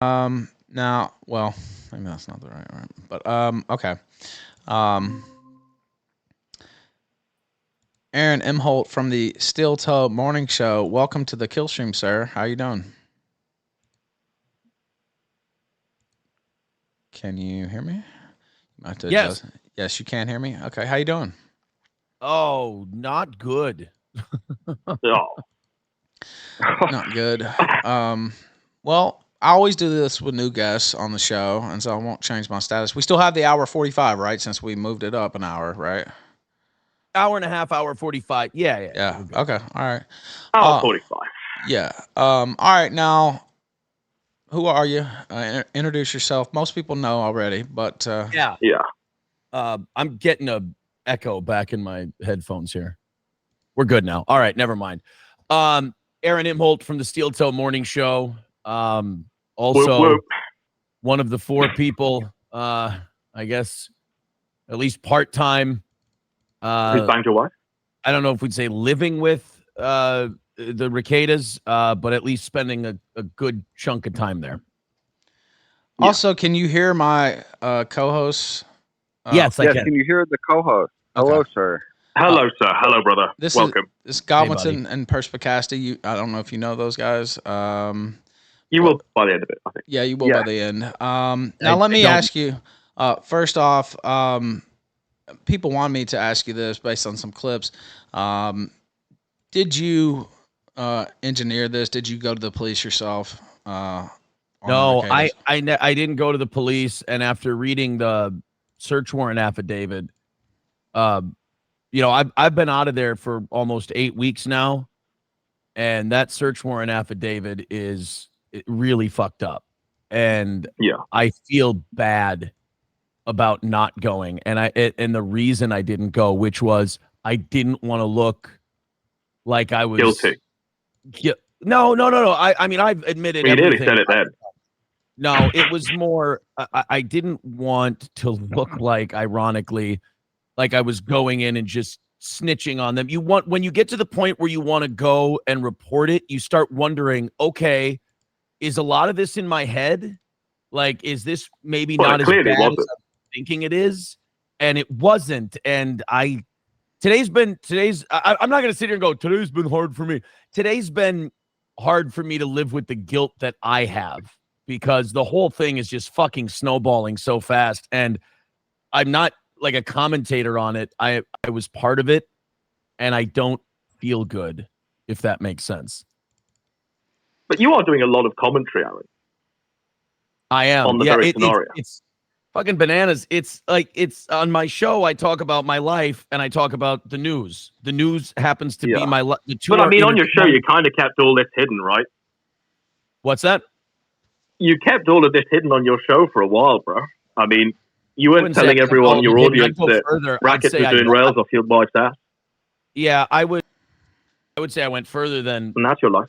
Now, well, maybe that's not the right, but okay. Um, Aaron Imholte from the Steel Toe Morning Show. Welcome to the kill stream, sir. How you doing? Can you hear me? You might have to Yes. adjust. Yes, you can hear me. Okay, how you doing? Oh, not good. Oh. Not good. Um, well, I always do this with new guests on the show, and so I won't change my status. We still have the hour 45, right? Since we moved it up an hour, right? Hour and a half, hour 45. Yeah. Yeah. We're good. Okay. All right. Hour Uh, 45. yeah. All right. Now, who are you? Introduce yourself. Most people know already, but Yeah. Yeah. I'm getting a echo back in my headphones here. We're good now. All right, never mind. Aaron Imholt from the Steel Toe Morning Show. Also Whoop, whoop. one of the four people, I guess, at least part-time. Who's banged your wife? I don't know if we'd say living with the Rekietas, but at least spending a good chunk of time there. Yeah. also, can you hear my co-hosts? Yes, I Yes, can. can you hear the co-host? Hello, sir. Hello, sir. Hello, brother. This Welcome. is buddy. Godwinson and Perspicacity. I don't know if you know those guys. You will by the end of it, I think. Yeah, you will Yeah. by the end. Now let I me don't- ask you. First off, people want me to ask you this based on some clips. Did you engineer this? Did you go to the police yourself? On No, the Rekieta? I didn't go to the police, and after reading the search warrant affidavit, I've been out of there for almost 8 weeks now, and that search warrant affidavit is really fucked up, and Yeah. I feel bad about not going, and the reason I didn't go, which was I didn't want to look like I was Guilty. Yeah, no. I mean, I've admitted You nearly everything. said it then. No, it was more. I didn't want to look like, ironically, like I was going in and just snitching on them. When you get to the point where you want to go and report it, you start wondering, okay, is a lot of this in my head? Like, is this maybe Well, not it as clearly bad as wasn't. I'm thinking it is? And it wasn't. And I'm not going to sit here and go, today's been hard for me. Today's been hard for me to live with the guilt that I have, because the whole thing is just fucking snowballing so fast. And I'm not like a commentator on it. I was part of it, and I don't feel good, if that makes sense. But you are doing a lot of commentary, Aaron. I am. On the very scenario. It's fucking bananas. It's like, it's on my show. I talk about my life, and I talk about the news. The news happens to be Yeah. my the two. But I are mean, on your show, intertwined. you kind of kept all this hidden, right? What's that? You kept all of this hidden on your show for a while, bro. I mean, you I weren't wouldn't say I telling kept everyone all in your of it hidden. audience I'd go that further. I'd Rackets say was doing rails off your wife's ass, Yeah, I would say I went further than and that's your life.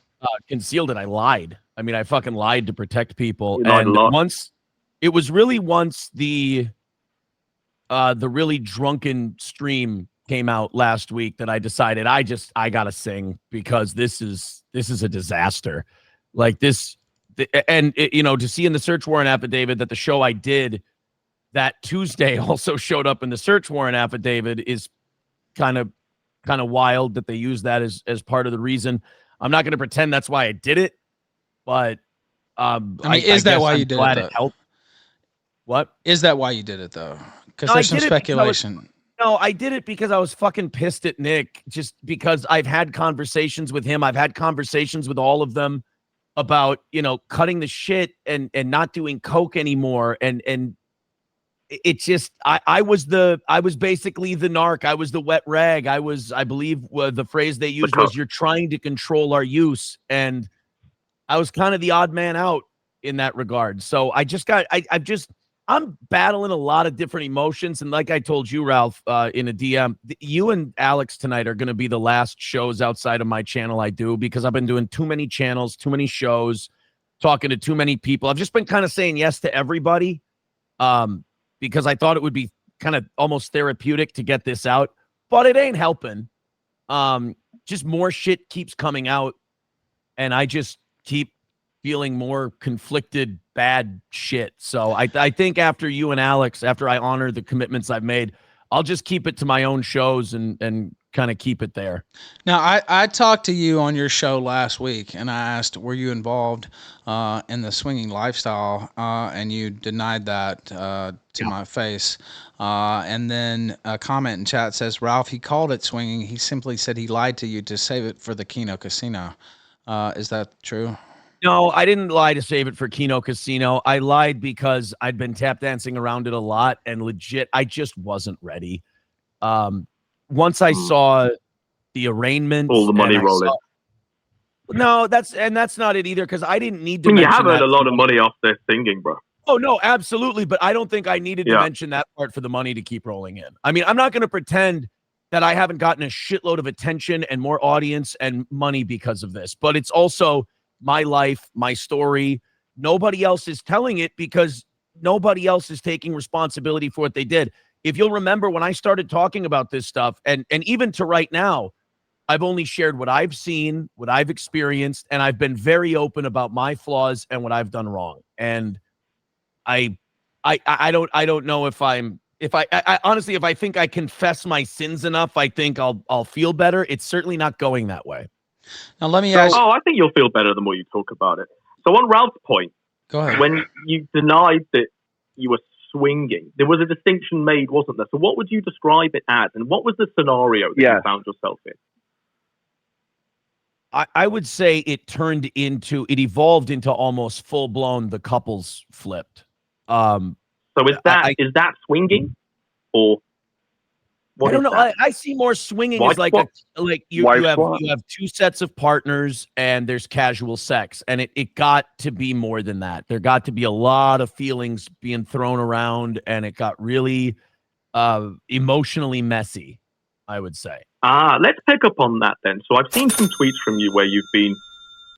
concealed it. I lied. I mean, I fucking lied to protect people. You lied a And lot. once the really drunken stream came out last week, that I decided I gotta sing, because this is a disaster. Like this, to see in the search warrant affidavit that the show I did that Tuesday also showed up in the search warrant affidavit is kind of wild that they use that as part of the reason. I'm not going to pretend that's why I did it, but I mean, is that why you did it, though? It helped. What? Is that why you did it though? Because No, there's I some did it because I was- speculation. No, I did it because I was fucking pissed at Nick, just because I've had conversations with him. I've had conversations with all of them about, cutting the shit and not doing coke anymore. And it just, I was basically the narc. I was the wet rag. I believe the phrase they used was, you're trying to control our use. And I was kind of the odd man out in that regard. So I'm battling a lot of different emotions. And like I told you, Ralph, in a DM, you and Alex tonight are going to be the last shows outside of my channel I do, because I've been doing too many channels, too many shows, talking to too many people. I've just been kind of saying yes to everybody, because I thought it would be kind of almost therapeutic to get this out, but it ain't helping. Just more shit keeps coming out, and I just keep feeling more conflicted, bad shit. So I think after you and Alex, after I honor the commitments I've made, I'll just keep it to my own shows and kind of keep it there. Now, I talked to you on your show last week, and I asked, were you involved in the swinging lifestyle? And you denied that to my face. And then a comment in chat says, Ralph, he called it swinging. He simply said he lied to you to save it for the Keno Casino. Is that true? No, I didn't lie to save it for Keno Casino. I lied because I'd been tap dancing around it a lot, and legit, I just wasn't ready. Once I saw the arraignment, all the money rolling. No, that's not it either, because I didn't need to. I mean, you have earned a lot of money off their singing, bro. Oh no, absolutely, but I don't think I needed to mention that part for the money to keep rolling in. I mean, I'm not going to pretend that I haven't gotten a shitload of attention and more audience and money because of this, but it's also my life, my story. Nobody else is telling it because nobody else is taking responsibility for what they did. If you'll remember, when I started talking about this stuff, and even to right now, I've only shared what I've seen, what I've experienced, and I've been very open about my flaws and what I've done wrong. And I don't know if I honestly, if I think I confess my sins enough, I think I'll feel better. It's certainly not going that way. Now let me ask. Oh, I think you'll feel better the more you talk about it. So on Ralph's point, Go ahead. when you denied that you were swinging, there was a distinction made, wasn't there? So what would you describe it as, and what was the scenario that you found yourself in? I would say it evolved into almost full blown. The couples flipped. So is that swinging, or what I don't know. I see more swinging as like you have two sets of partners and there's casual sex, and it got to be more than that. There got to be a lot of feelings being thrown around, and it got really emotionally messy, I would say. Let's pick up on that then. So I've seen some tweets from you where you've been.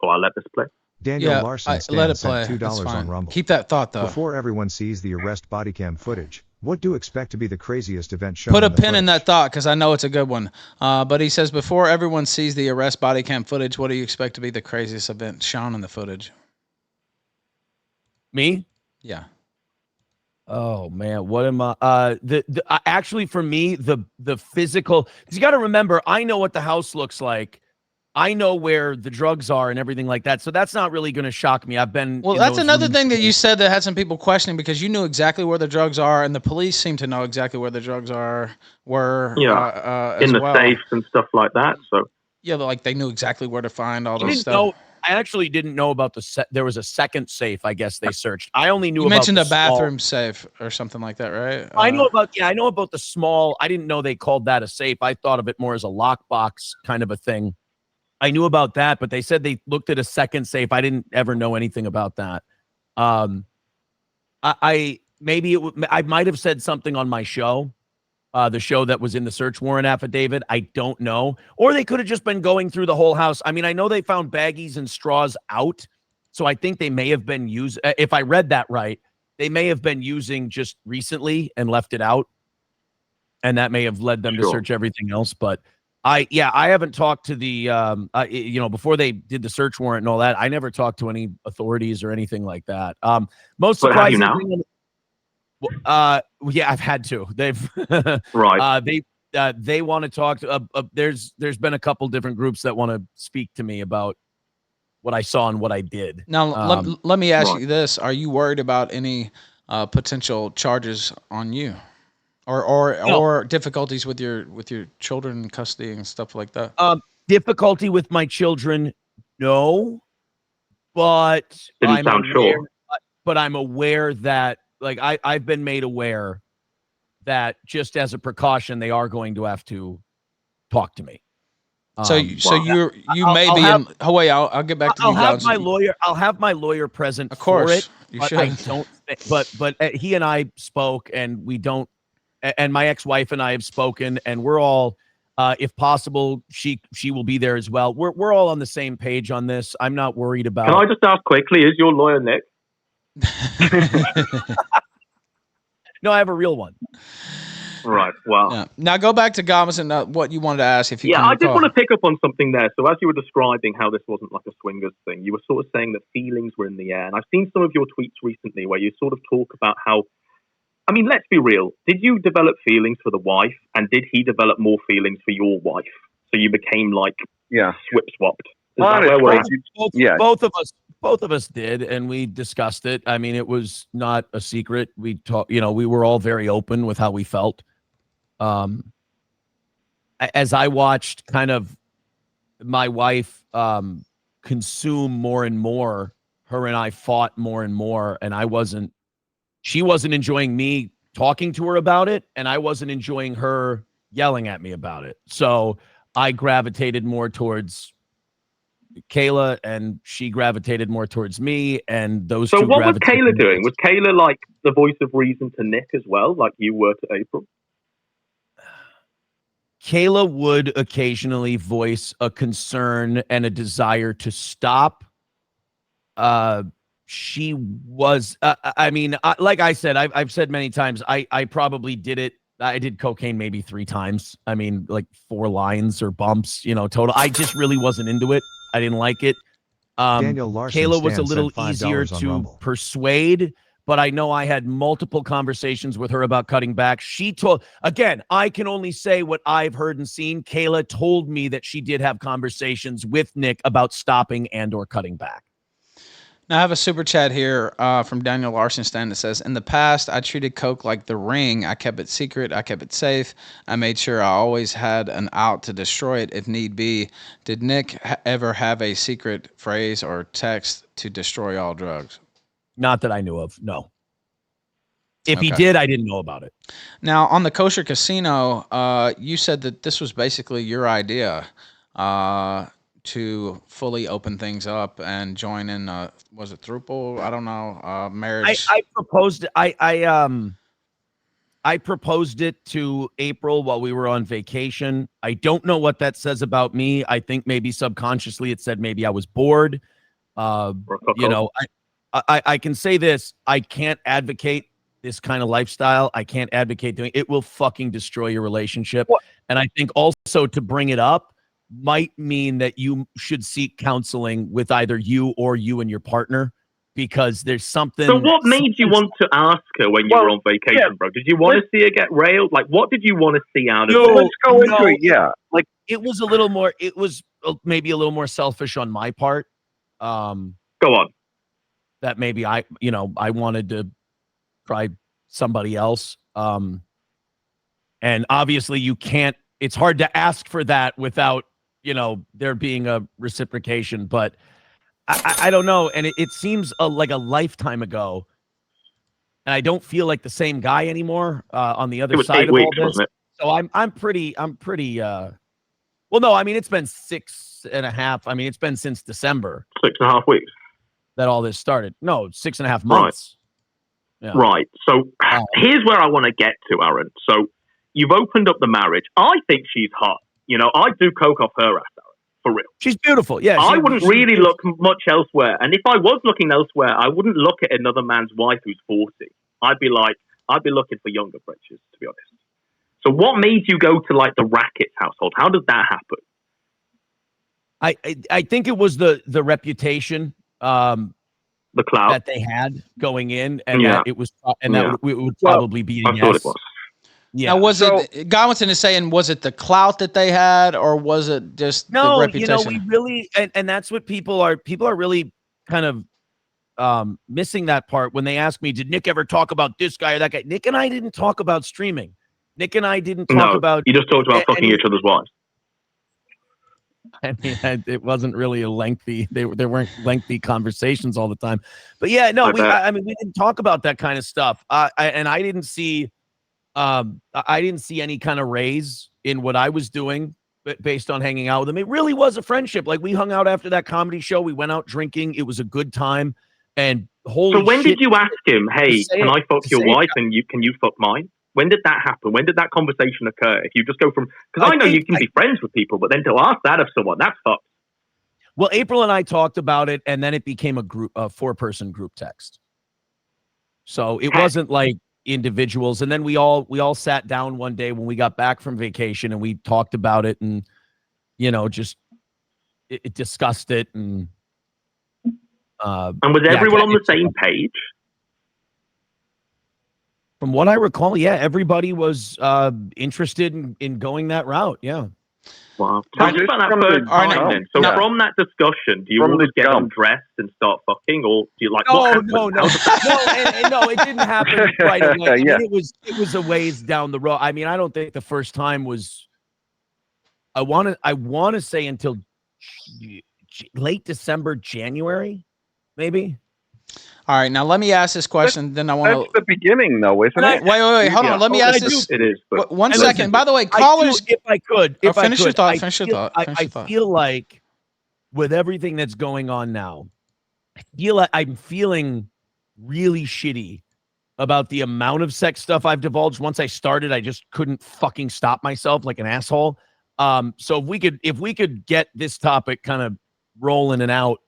Oh, I'll let this play. Daniel Larson let it sent play. $2 on Rumble. Keep that thought though. Before everyone sees the arrest bodycam footage, what do you expect to be the craziest event shown? Put a pin in that thought because I know it's a good one. But he says, before everyone sees the arrest bodycam footage, what do you expect to be the craziest event shown in the footage? Me? Yeah. Oh man, what am I? Actually, for me, the physical. Because you got to remember, I know what the house looks like. I know where the drugs are and everything like that. So that's not really going to shock me. I've been. Well, that's another thing that you said that had some people questioning, because you knew exactly where the drugs are, and the police seem to know exactly where the drugs were. In the safes and stuff like that. So yeah, like they knew exactly where to find all this stuff. I actually didn't know about there was a second safe, I guess they searched. I only knew you about mentioned the a bathroom safe or something like that, right? I know about the small. I didn't know they called that a safe. I thought of it more as a lockbox kind of a thing. I knew about that, but they said they looked at a second safe. I didn't ever know anything about that. I might have said something on my show. The show that was in the search warrant affidavit. I don't know. Or they could have just been going through the whole house. I mean, I know they found baggies and straws out. So I think they may have been used. If I read that right, they may have been using just recently and left it out. And that may have led them to search everything else. But I haven't talked to the, before they did the search warrant and all that, I never talked to any authorities or anything like that. Most surprising thing. Yeah, I've had to. They've right. They want to talk to. There's been a couple different groups that want to speak to me about what I saw and what I did. Now, let me ask you this: are you worried about any potential charges on you, or difficulties with your children in custody and stuff like that? Difficulty with my children, no, but didn't sound sure. But I'm aware that. Like I've been made aware that just as a precaution, they are going to have to talk to me. So you may be in Hawaii. I'll get back to you. I'll have my lawyer present. Of course, for it, you but should. I don't. But he and I spoke, and we don't. And my ex-wife and I have spoken, and we're all, if possible, she will be there as well. We're all on the same page on this. I'm not worried about. Can I just ask quickly? Is your lawyer Nick? No, I have a real one. Right. Well. Yeah. Now go back to Godwinson. What you wanted to ask, if you can I recall. just want to pick up on something there. So as you were describing how this wasn't like a swingers thing, you were sort of saying that feelings were in the air. And I've seen some of your tweets recently where you sort of talk about how, I mean, let's be real. Did you develop feelings for the wife, and did he develop more feelings for your wife? So you became like swip swapped. Both of us did, and we discussed it. I mean, it was not a secret. We talked, we were all very open with how we felt. As I watched kind of my wife consume more and more, her and I fought more and more, and she wasn't enjoying me talking to her about it, and I wasn't enjoying her yelling at me about it. So I gravitated more towards Kayla, and she gravitated more towards me, and those two. So what was Kayla doing? Was Kayla like the voice of reason to Nick as well, like you were to April? Kayla would occasionally voice a concern and a desire to stop. She was, like I said, I've said many times, I probably did it. I did cocaine maybe 3 times. I mean, like 4 lines or bumps, total. I just really wasn't into it. I didn't like it. Daniel Larson Kayla was a Stan little sent $5 easier on to Rumble. persuade, but I know I had multiple conversations with her about cutting back. Again, I can only say what I've heard and seen. Kayla told me that she did have conversations with Nick about stopping and or cutting back. Now I have a super chat here from Daniel Larson Stan that says, in the past, I treated coke like the ring. I kept it secret. I kept it safe. I made sure I always had an out to destroy it if need be. Did Nick ever have a secret phrase or text to destroy all drugs? Not that I knew of, no. If he did, I didn't know about it. Now, on the Kosher Casino, you said that this was basically your idea to fully open things up and join in, was it Thruple? I don't know, marriage. I proposed I proposed it to April while we were on vacation. I don't know what that says about me. I think maybe subconsciously it said maybe I was bored. I can say this. I can't advocate this kind of lifestyle. I can't advocate doing it. Will fucking destroy your relationship. What? And I think also to bring it up might mean that you should seek counseling with either you or you and your partner, because there's something. So what made you want to ask her when you were on vacation, bro? Did you want to see her get railed? Like, what did you want to see out of it? Let's go into it. Yeah. Like, it was a little more, maybe a little more selfish on my part. Go on. That maybe I wanted to try somebody else. And obviously it's hard to ask for that without, there being a reciprocation, but I don't know. And it seems like a lifetime ago, and I don't feel like the same guy anymore on the other side of all this. Wasn't it? So I'm pretty, well, no, I mean, it's been 6.5. I mean, it's been since December. 6.5 weeks. That all this started. No, 6.5 months. Right. Yeah. Right. So here's where I want to get to, Aaron. So you've opened up the marriage. I think she's hot. I do coke off her ass, Aaron, for real. She's beautiful. Yeah. I wouldn't really look much elsewhere. And if I was looking elsewhere, I wouldn't look at another man's wife who's 40. I'd be looking for younger bitches, to be honest. So what made you go to like the Rakieta household? How did that happen? I think it was the reputation. The clout that they had going in, and that it was, and that would probably be a I thought it was. Yeah. Now, it Godwinson is saying, was it the clout that they had, or was it just the reputation? We really, and that's what people are really kind of missing that part when they ask me, did Nick ever talk about this guy or that guy? Nick and I didn't talk about streaming. Nick and I didn't talk about. You just talked about fucking each other's wives. I mean, it wasn't really a lengthy. There weren't lengthy conversations all the time, but yeah, no, we didn't talk about that kind of stuff. I didn't see, any kind of raise in what I was doing based on hanging out with him. It really was a friendship. Like, we hung out after that comedy show. We went out drinking. It was a good time. And holy So when shit, did you ask him, hey, can I fuck your wife and can you fuck mine? When did that happen? When did that conversation occur? If you just go from, because I know you can be friends with people, but then to ask that of someone, that's fucked. Well, April and I talked about it, and then it became a 4-person group text. So it wasn't like individuals. And then we all sat down one day when we got back from vacation and we talked about it and, just it discussed it. And was everyone on the same page? From what I recall, yeah, everybody was interested in going that route. Yeah. Wow. Tell me about that first time then. So from that discussion, do you always get undressed and start fucking, or do you like? No, it didn't happen right away. I mean, it was a ways down the road. I mean, I don't think the first time was. I want to say until late December, January, maybe. All right, now let me ask this question. Then I want to. That's the beginning, though, isn't it? Wait. Hold on. Let me ask this. It is. But 1 second. By the way, callers. If I could, finish your thought. Finish your thought. I feel like with everything that's going on now, I feel like I'm feeling really shitty about the amount of sex stuff I've divulged. Once I started, I just couldn't fucking stop myself like an asshole. So if we could get this topic kind of rolling and out,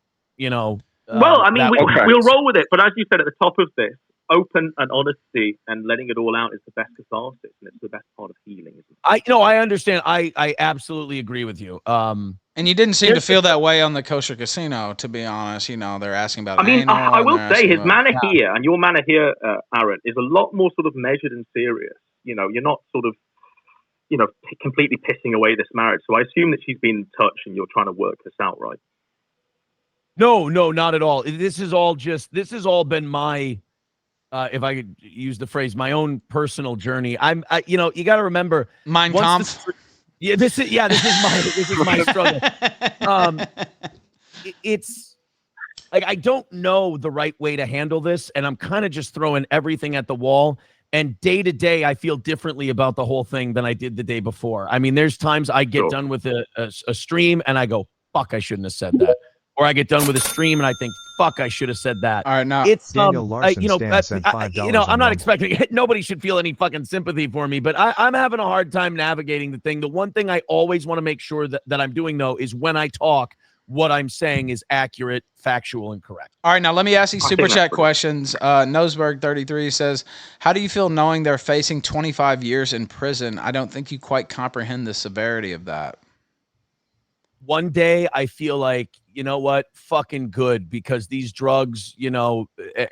well, I mean, we'll roll with it. But as you said at the top of this, open and honesty and letting it all out is the best catharsis, and it's the best part of healing. Isn't it? I understand. I absolutely agree with you. And you didn't seem to feel that way on the Kosher Casino, to be honest. They're asking about. I mean, I will say his manner here and your manner here, Aaron, is a lot more sort of measured and serious. You're not sort of, completely pissing away this marriage. So I assume that she's been in touch and you're trying to work this out, right? No, not at all. This has all been my, if I could use the phrase, my own personal journey. You got to remember, Mein Kampf. This is my struggle. It's like I don't know the right way to handle this, and I'm kind of just throwing everything at the wall. And day to day, I feel differently about the whole thing than I did the day before. I mean, there's times I get done with a stream and I go, "Fuck, I shouldn't have said that." Or I get done with a stream and I think, "Fuck, I should have said that." All right, now it's Daniel Larson sent $5. I'm not expecting nobody should feel any fucking sympathy for me, but I'm having a hard time navigating the thing. The one thing I always want to make sure that I'm doing though is when I talk, what I'm saying is accurate, factual, and correct. All right, now let me ask you super chat questions. Noseberg33 says, "How do you feel knowing they're facing 25 years in prison? I don't think you quite comprehend the severity of that." One day I feel like, you know what, fucking good, because these drugs,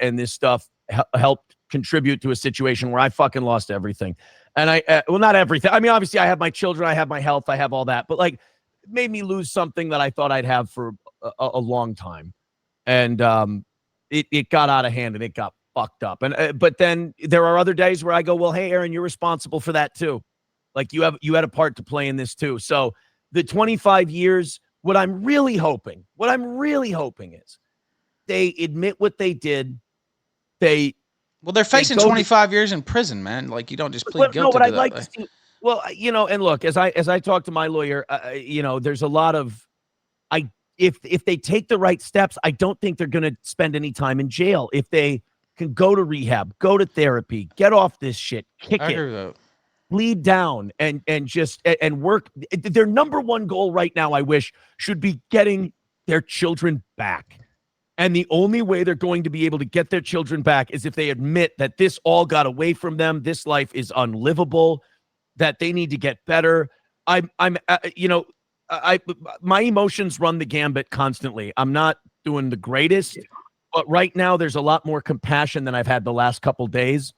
and this stuff helped contribute to a situation where I fucking lost everything. And well, not everything. I mean, obviously I have my children, I have my health, I have all that, but like it made me lose something that I thought I'd have for a long time. And it got out of hand and it got fucked up. And but then there are other days where I go, well, hey, Aaron, you're responsible for that too. Like you had a part to play in this too. So the 25 years, what I'm really hoping is they admit what they did. They're facing 25 years in prison, man. Like you don't just plead guilty. No, what I'd like to see. Well, and look, as I talk to my lawyer, there's a lot of, if they take the right steps, I don't think they're going to spend any time in jail. If they can go to rehab, go to therapy, get off this shit, kick it, bleed down, and work. Their number one goal right now, I wish, should be getting their children back. And the only way they're going to be able to get their children back is if they admit that this all got away from them. This life is unlivable, that they need to get better. My emotions run the gambit constantly. I'm not doing the greatest, but right now there's a lot more compassion than I've had the last couple days,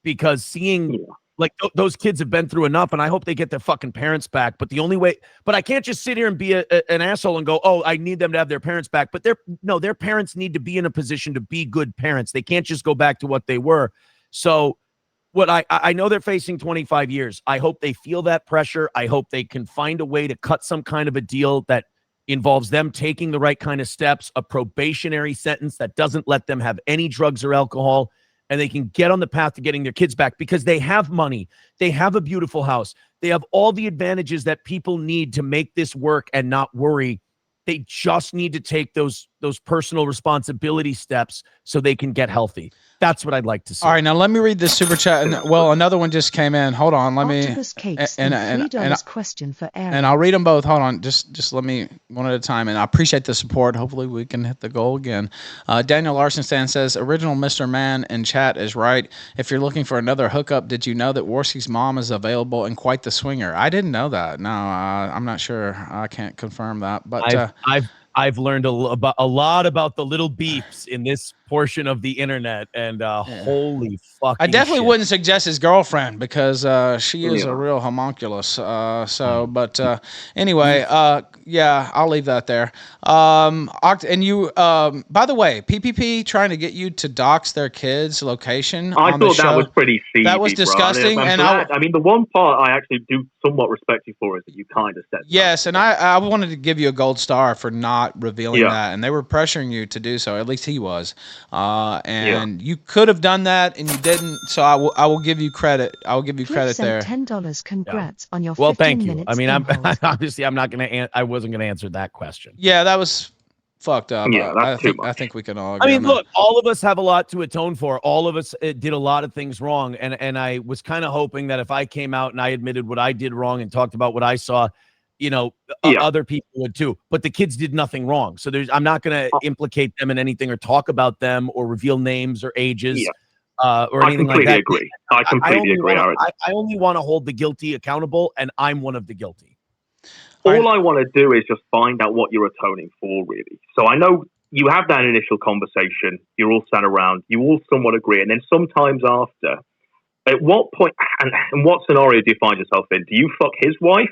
because seeing like those kids have been through enough, and I hope they get their fucking parents back. But the only way, but I can't just sit here and be an asshole and go, "Oh, I need them to have their parents back." But their parents need to be in a position to be good parents. They can't just go back to what they were. So what I know they're facing 25 years. I hope they feel that pressure. I hope they can find a way to cut some kind of a deal that involves them taking the right kind of steps, a probationary sentence that doesn't let them have any drugs or alcohol, and they can get on the path to getting their kids back, because they have money. They have a beautiful house. They have all the advantages that people need to make this work and not worry. They just need to take those those personal responsibility steps so they can get healthy. That's what I'd like to see. All right, now let me read this super chat. And, well, another one just came in. Hold on, let me. Octopus Cakes and $3 question for Aaron. And I'll read them both. Hold on, just let me one at a time. And I appreciate the support. Hopefully, we can hit the goal again. Daniel Larson Stan says, "Original Mr. Man in chat is right. If you're looking for another hookup, did you know that Warski's mom is available and quite the swinger?" I didn't know that. No, I'm not sure. I can't confirm that. But I've learned a lot about the little beefs in this portion of the internet, and holy fuck! I definitely wouldn't suggest his girlfriend because she is a real homunculus. But anyway, yeah, I'll leave that there. And you, by the way, PPP trying to get you to dox their kids' location. I on the thought show. that was pretty seedy. That was disgusting. Bro. And I mean, the one part I actually do somewhat respect you for is that you kind of said. Yes, and I wanted to give you a gold star for not revealing that, and they were pressuring you to do so. At least he was, and you could have done that, and you didn't. So I will give you credit. I will give you credit there. $10. Congrats on your 15 well, thank you. minutes. I mean, obviously I'm not gonna. I wasn't gonna answer that question. Yeah, that was fucked up. Yeah, that's too much. I think we can all agree. I mean, look, all of us have a lot to atone for. All of us did a lot of things wrong, and I was kind of hoping that if I came out and I admitted what I did wrong and talked about what I saw, other people would too. But the kids did nothing wrong, so I'm not going to implicate them in anything or talk about them or reveal names or ages or anything like that. I completely agree. I only want to hold the guilty accountable, and I'm one of the guilty. All I want to do is just find out what you're atoning for, really. So I know you have that initial conversation. You're all sat around. You all somewhat agree. And then sometimes after, at what point and what scenario do you find yourself in? Do you fuck his wife?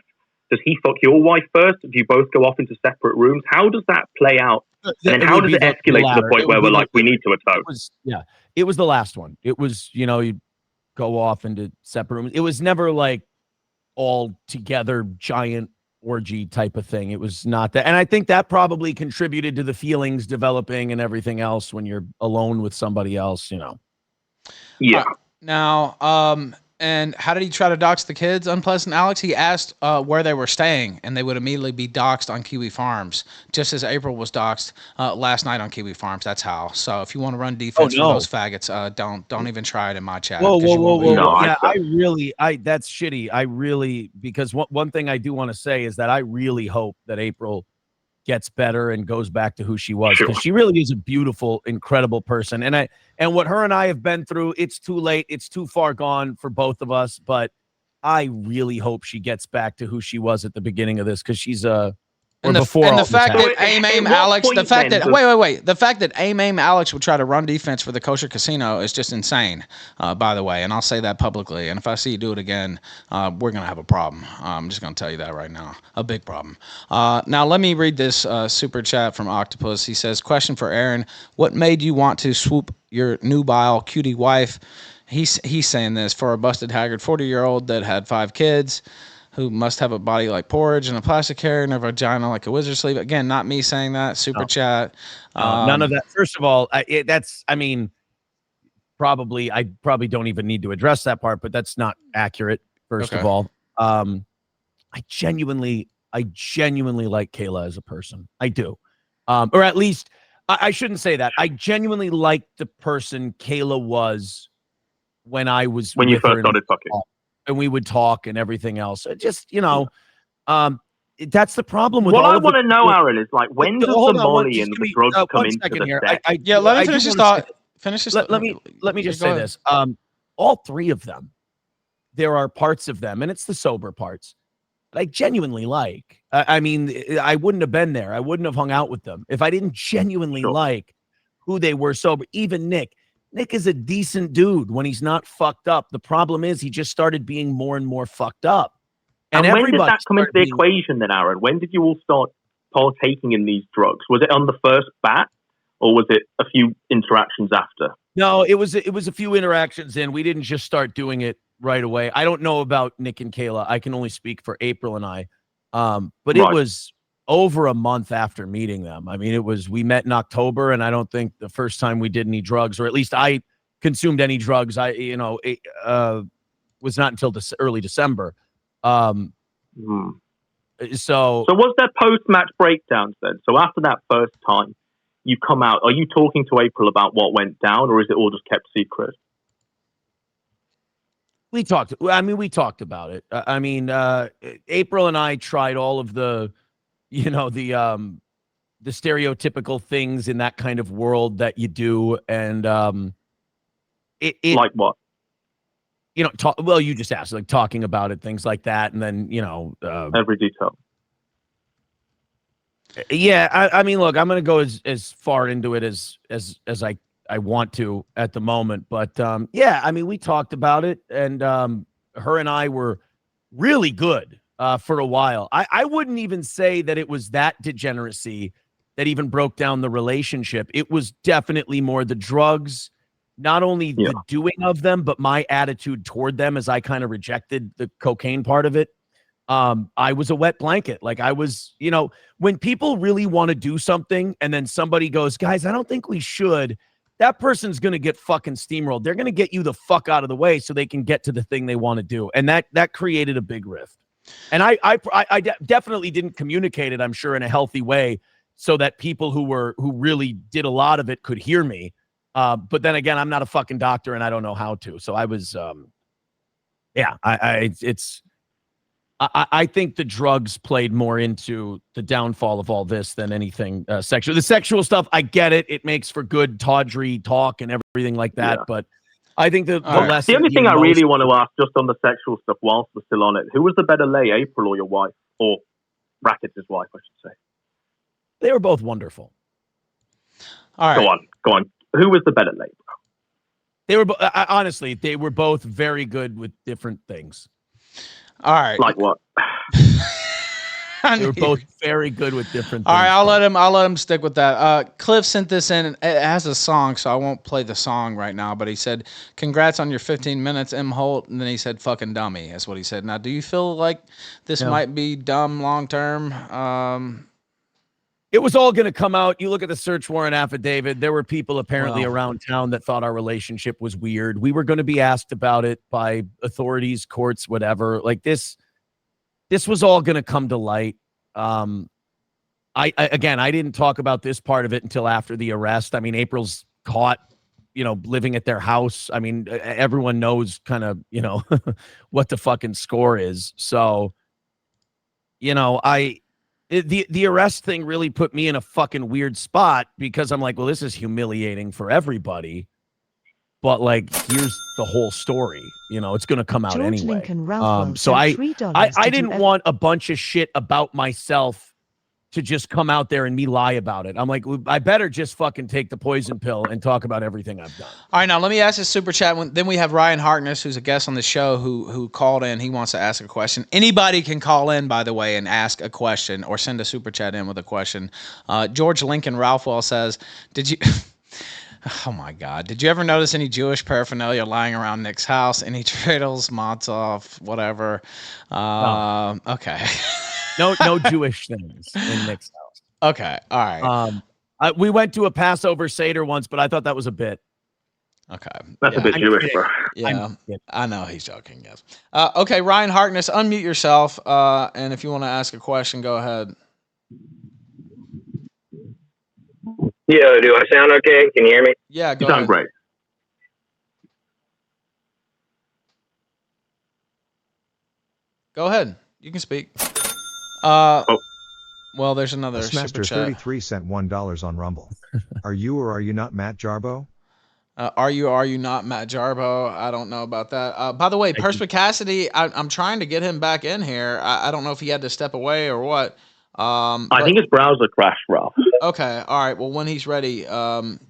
Does he fuck your wife first? Do you both go off into separate rooms? How does that play out? And then how does it escalate to the point where we're like, we need to atone? It was the last one. It was, you'd go off into separate rooms. It was never like all together giant orgy type of thing. It was not that. And I think that probably contributed to the feelings developing and everything else when you're alone with somebody else, Yeah. Now, and how did he try to dox the kids? Unpleasant Alex, he asked where they were staying, and they would immediately be doxed on Kiwi Farms, just as April was doxed last night on Kiwi Farms. That's how. So if you want to run defense for those faggots, don't even try it in my chat. Whoa. No, Yeah, that's shitty. I really, because one thing I do want to say is that I really hope that April gets better and goes back to who she was, because she really is a beautiful, incredible person. And what her and I have been through, it's too late. It's too far gone for both of us. But I really hope she gets back to who she was at the beginning of this, because she's the fact that Aim Alex, the fact that wait, the fact that Aim Alex would try to run defense for the kosher casino is just insane. By the way, and I'll say that publicly. And if I see you do it again, we're gonna have a problem. I'm just gonna tell you that right now, a big problem. Now let me read this super chat from Octopus. He says, "Question for Aaron: what made you want to swoop your nubile cutie wife?" He's saying this for a busted haggard 40-year-old that had 5 kids, who must have a body like porridge and a plastic hair and a vagina like a wizard sleeve. Again, not me saying that. Super chat. None of that. First of all, I probably don't even need to address that part, but that's not accurate. First of all, I genuinely like Kayla as a person. I do. Or at least I shouldn't say that. I genuinely liked the person Kayla was when you first started fucking. And we would talk and everything else. Just, that's the problem with what all I want to know, Aaron, is like, when does the money and the drugs come into the set? Let me finish this thought. Let me just say this. All 3 of them, there are parts of them, and it's the sober parts, that I genuinely like. I mean, I wouldn't have been there. I wouldn't have hung out with them if I didn't genuinely like who they were sober. Even Nick. Nick is a decent dude when he's not fucked up. The problem is he just started being more and more fucked up. And when did that come into the equation then, Aaron? When did you all start partaking in these drugs? Was it on the first bat, or was it a few interactions after? No, it was a few interactions in. We didn't just start doing it right away. I don't know about Nick and Kayla. I can only speak for April and I. But it was over a month after meeting them. I mean, we met in October, and I don't think the first time we did any drugs, or at least I consumed any drugs, was not until early December. So was there post-match breakdowns then? So after that first time, you come out, are you talking to April about what went down, or is it all just kept secret? We talked about it. April and I tried all of the stereotypical things in that kind of world that you do. And it like what? You just asked, like talking about it, things like that. And then, every detail. Yeah. I mean, look, I'm going to go as far into it as I want to at the moment. But we talked about it, and her and I were really good for a while. I wouldn't even say that it was that degeneracy that even broke down the relationship. It was definitely more the drugs, not only the doing of them, but my attitude toward them as I kind of rejected the cocaine part of it. I was a wet blanket. Like I was, when people really want to do something and then somebody goes, guys, I don't think we should, that person's going to get fucking steamrolled. They're going to get you the fuck out of the way so they can get to the thing they want to do. And that created a big rift. And I definitely didn't communicate it, I'm sure, in a healthy way so that people who really did a lot of it could hear me. But then again, I'm not a fucking doctor and I don't know how to. So I was, I think the drugs played more into the downfall of all this than anything sexual. The sexual stuff, I get it. It makes for good tawdry talk and everything like that. Yeah. But I think the lesson. The only thing I really want to ask, just on the sexual stuff, whilst we're still on it, who was the better lay, April or your wife, or Rakieta's wife, I should say? They were both wonderful. All right, go on. Who was the better lay? They were honestly, they were both very good with different things. All right. Like what? They were both very good with different things. All right, I'll let him stick with that. Cliff sent this in. It has a song, so I won't play the song right now, but he said, congrats on your 15 minutes, Imholte, and then he said, fucking dummy. That's what he said. Now, do you feel like this might be dumb long term? It was all going to come out. You look at the search warrant affidavit. There were people apparently around town that thought our relationship was weird. We were going to be asked about it by authorities, courts, whatever. Like this was all going to come to light. I didn't talk about this part of it until after the arrest. I mean, April's caught, living at their house. I mean, everyone knows kind of, what the fucking score is. So, the arrest thing really put me in a fucking weird spot because I'm like, well, this is humiliating for everybody. But like, here's the whole story. It's going to come out anyway. So I didn't want a bunch of shit about myself to just come out there and me lie about it. I'm like, I better just fucking take the poison pill and talk about everything I've done. All right, now let me ask this super chat. Then we have Ryan Harkness, who's a guest on the show, who called in. He wants to ask a question. Anybody can call in, by the way, and ask a question or send a super chat in with a question. George Lincoln Ralphwell says, did you... Oh my God! Did you ever notice any Jewish paraphernalia lying around Nick's house? Any dreidels, matzah, whatever? No. Okay. No Jewish things in Nick's house. Okay, all right. We went to a Passover Seder once, but I thought that was a bit. Okay, that's a bit Jewish, bro. Yeah, I know he's joking. Yes. Okay, Ryan Harkness, unmute yourself, and if you want to ask a question, go ahead. Yo, do I sound okay? Can you hear me? Yeah, go ahead. You ahead. sound great. Go ahead. You can speak. Well, there's another Master super chat. 33 sent $1 on Rumble. Are you or are you not Matt Jarbo? Are you not Matt Jarbo? I don't know about that. By the way, Perspicacity, I'm trying to get him back in here. I don't know if he had to step away or what. I think his browser crashed, Ralph. Okay, all right. Well, when he's ready,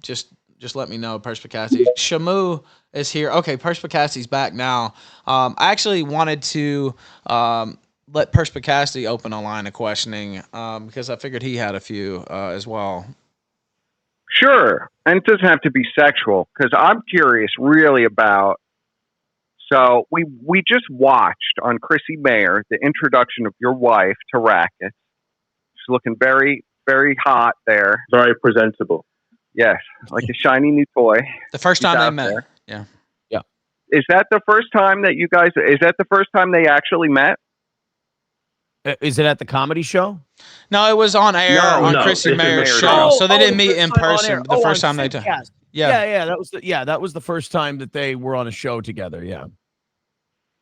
just let me know, Perspicacity. Shamu is here. Okay, Perspicacity's back now. I actually wanted to let Perspicacity open a line of questioning because I figured he had a few as well. Sure, and it doesn't have to be sexual because I'm curious really about. So we just watched on Chrissy Mayer the introduction of your wife to Racket. She's looking very, very hot there. Very presentable. Yes, like a shiny new toy. The first time they met. There. Yeah. Yeah. Is that the first time that you guys? Is that the first time they actually met? Is it at the comedy show? No, it was on air on Chrissy Mayer's show. So they didn't meet in person the first time they did. Yeah. That was the first time that they were on a show together. Yeah.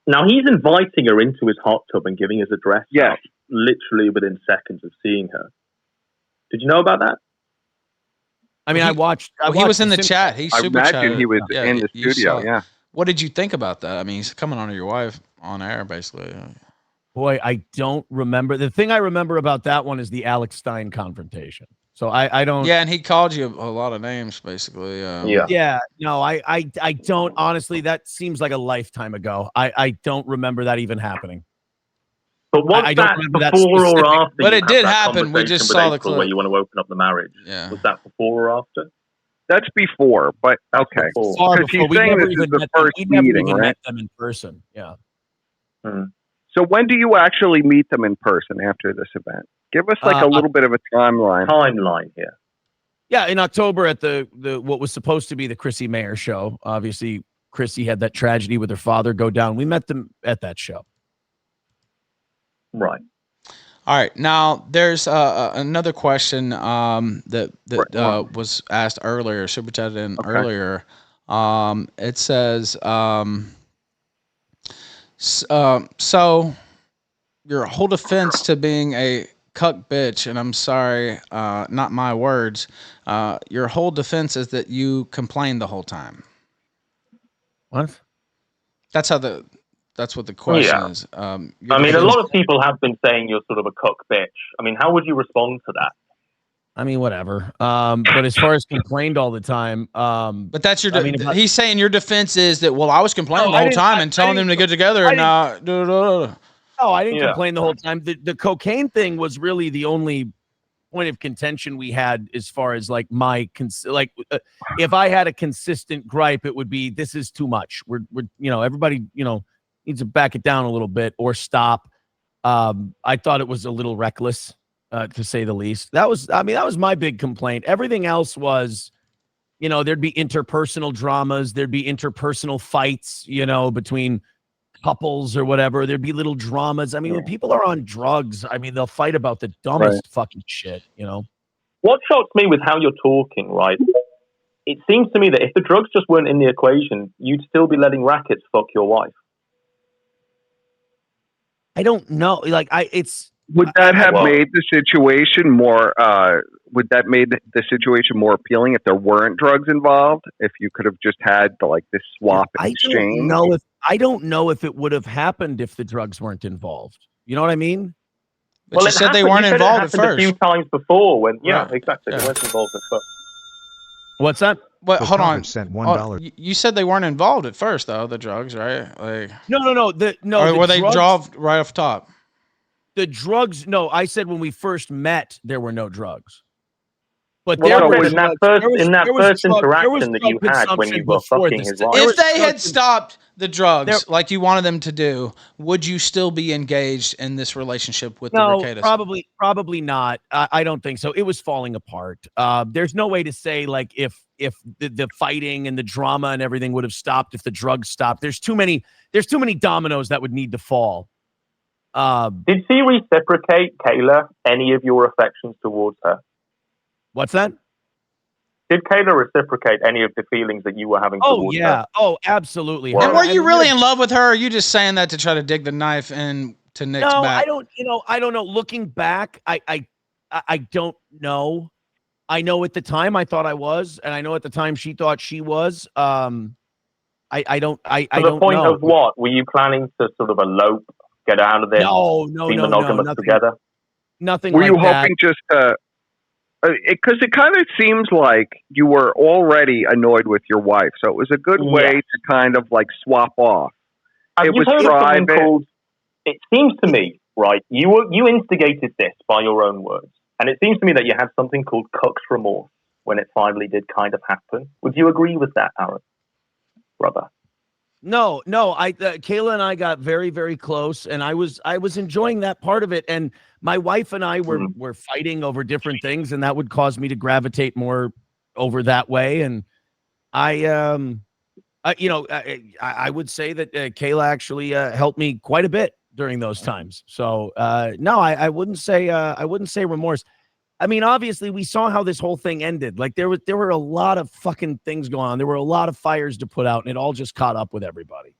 Now he's inviting her into his hot tub and giving his address. Yes. Literally within seconds of seeing her. Did you know about that? I mean, I watched. He was in the chat. He super I imagine chatted. he was in the studio. Yeah. What did you think about that? I mean, he's coming on to your wife on air, basically. Boy, I don't remember. The thing I remember about that one is the Alex Stein confrontation. So I don't. Yeah, and he called you a lot of names, basically. Yeah. No, I don't. Honestly, that seems like a lifetime ago. I don't remember that even happening. But was I don't that remember that before or after? But it did happen. We just saw the clip. Where you want to open up the marriage. Yeah. Was that before or after? That's before, but okay. Because he's saying this is the first meeting, right? Met them in person. Yeah. So when do you actually meet them in person after this event? Give us like a little bit of a timeline. Here. Yeah, in October at the what was supposed to be the Chrissy Mayer show. Obviously, Chrissy had that tragedy with her father go down. We met them at that show. Right. All right. Now there's another question that was asked earlier, super chatted in earlier. It says, so your whole defense to being a cuck bitch, and I'm sorry, not my words. Your whole defense is that you complained the whole time. What? That's what the question is. I mean, a lot of people have been saying you're sort of a cuck bitch. I mean, how would you respond to that? I mean, whatever. But as far as complained all the time, but that's your. He's saying your defense is that I was complaining the whole time and telling them to get together and not. No, I didn't complain the whole time. The cocaine thing was really the only point of contention we had as far as like if I had a consistent gripe, it would be this is too much. We're everybody needs to back it down a little bit or stop. I thought it was a little reckless, to say the least. That was my big complaint. Everything else was, there'd be interpersonal dramas. There'd be interpersonal fights, between couples or whatever. There'd be little dramas. I mean, when people are on drugs, I mean, they'll fight about the dumbest fucking shit, What shocks me with how you're talking, right? It seems to me that if the drugs just weren't in the equation, you'd still be letting rackets fuck your wife. I don't know. Would that have made the situation more? Would that made the situation more appealing if there weren't drugs involved? If you could have just had this swap exchange? I don't know if it would have happened if the drugs weren't involved. You know what I mean? But you said they weren't involved at first. A few times before, when exactly, they weren't involved at first. What's that? But hold on. Sent $1. You said they weren't involved at first, though. The drugs, right? No. Or were they dropped right off top? The drugs. No, I said when we first met, there were no drugs. But in that first interaction that you had when you were fucking his wife. If they had stopped the drugs like you wanted them to do, would you still be engaged in this relationship with the Rekietas? Probably not. I don't think so. It was falling apart. There's no way to say if the fighting and the drama and everything would have stopped if the drugs stopped. There's too many dominoes that would need to fall. Did she reciprocate, Kayla, any of your affections towards her? What's that? Did Kayla reciprocate any of the feelings that you were having towards her? Oh, absolutely. And were you really in love with her, or are you just saying that to try to dig the knife into Nick's back? I don't know. Looking back, I don't know. I know at the time I thought I was, and I know at the time she thought she was. I don't know. To the point of what? Were you planning to sort of elope, get out of there? No, monogamous together? Nothing. Were you hoping just to? Because it kind of seems like you were already annoyed with your wife, so it was a good way to kind of swap off. It was private. It seems to me, right? You instigated this by your own words, and it seems to me that you had something called cuck's remorse when it finally did kind of happen. Would you agree with that, Aaron, brother? No. Kayla and I got very, very close, and I was enjoying that part of it. And my wife and I were fighting over different things, and that would cause me to gravitate more over that way. And I would say that Kayla actually helped me quite a bit during those times. So no, I wouldn't say remorse. I mean, obviously, we saw how this whole thing ended. Like there were a lot of fucking things going on. There were a lot of fires to put out, and it all just caught up with everybody.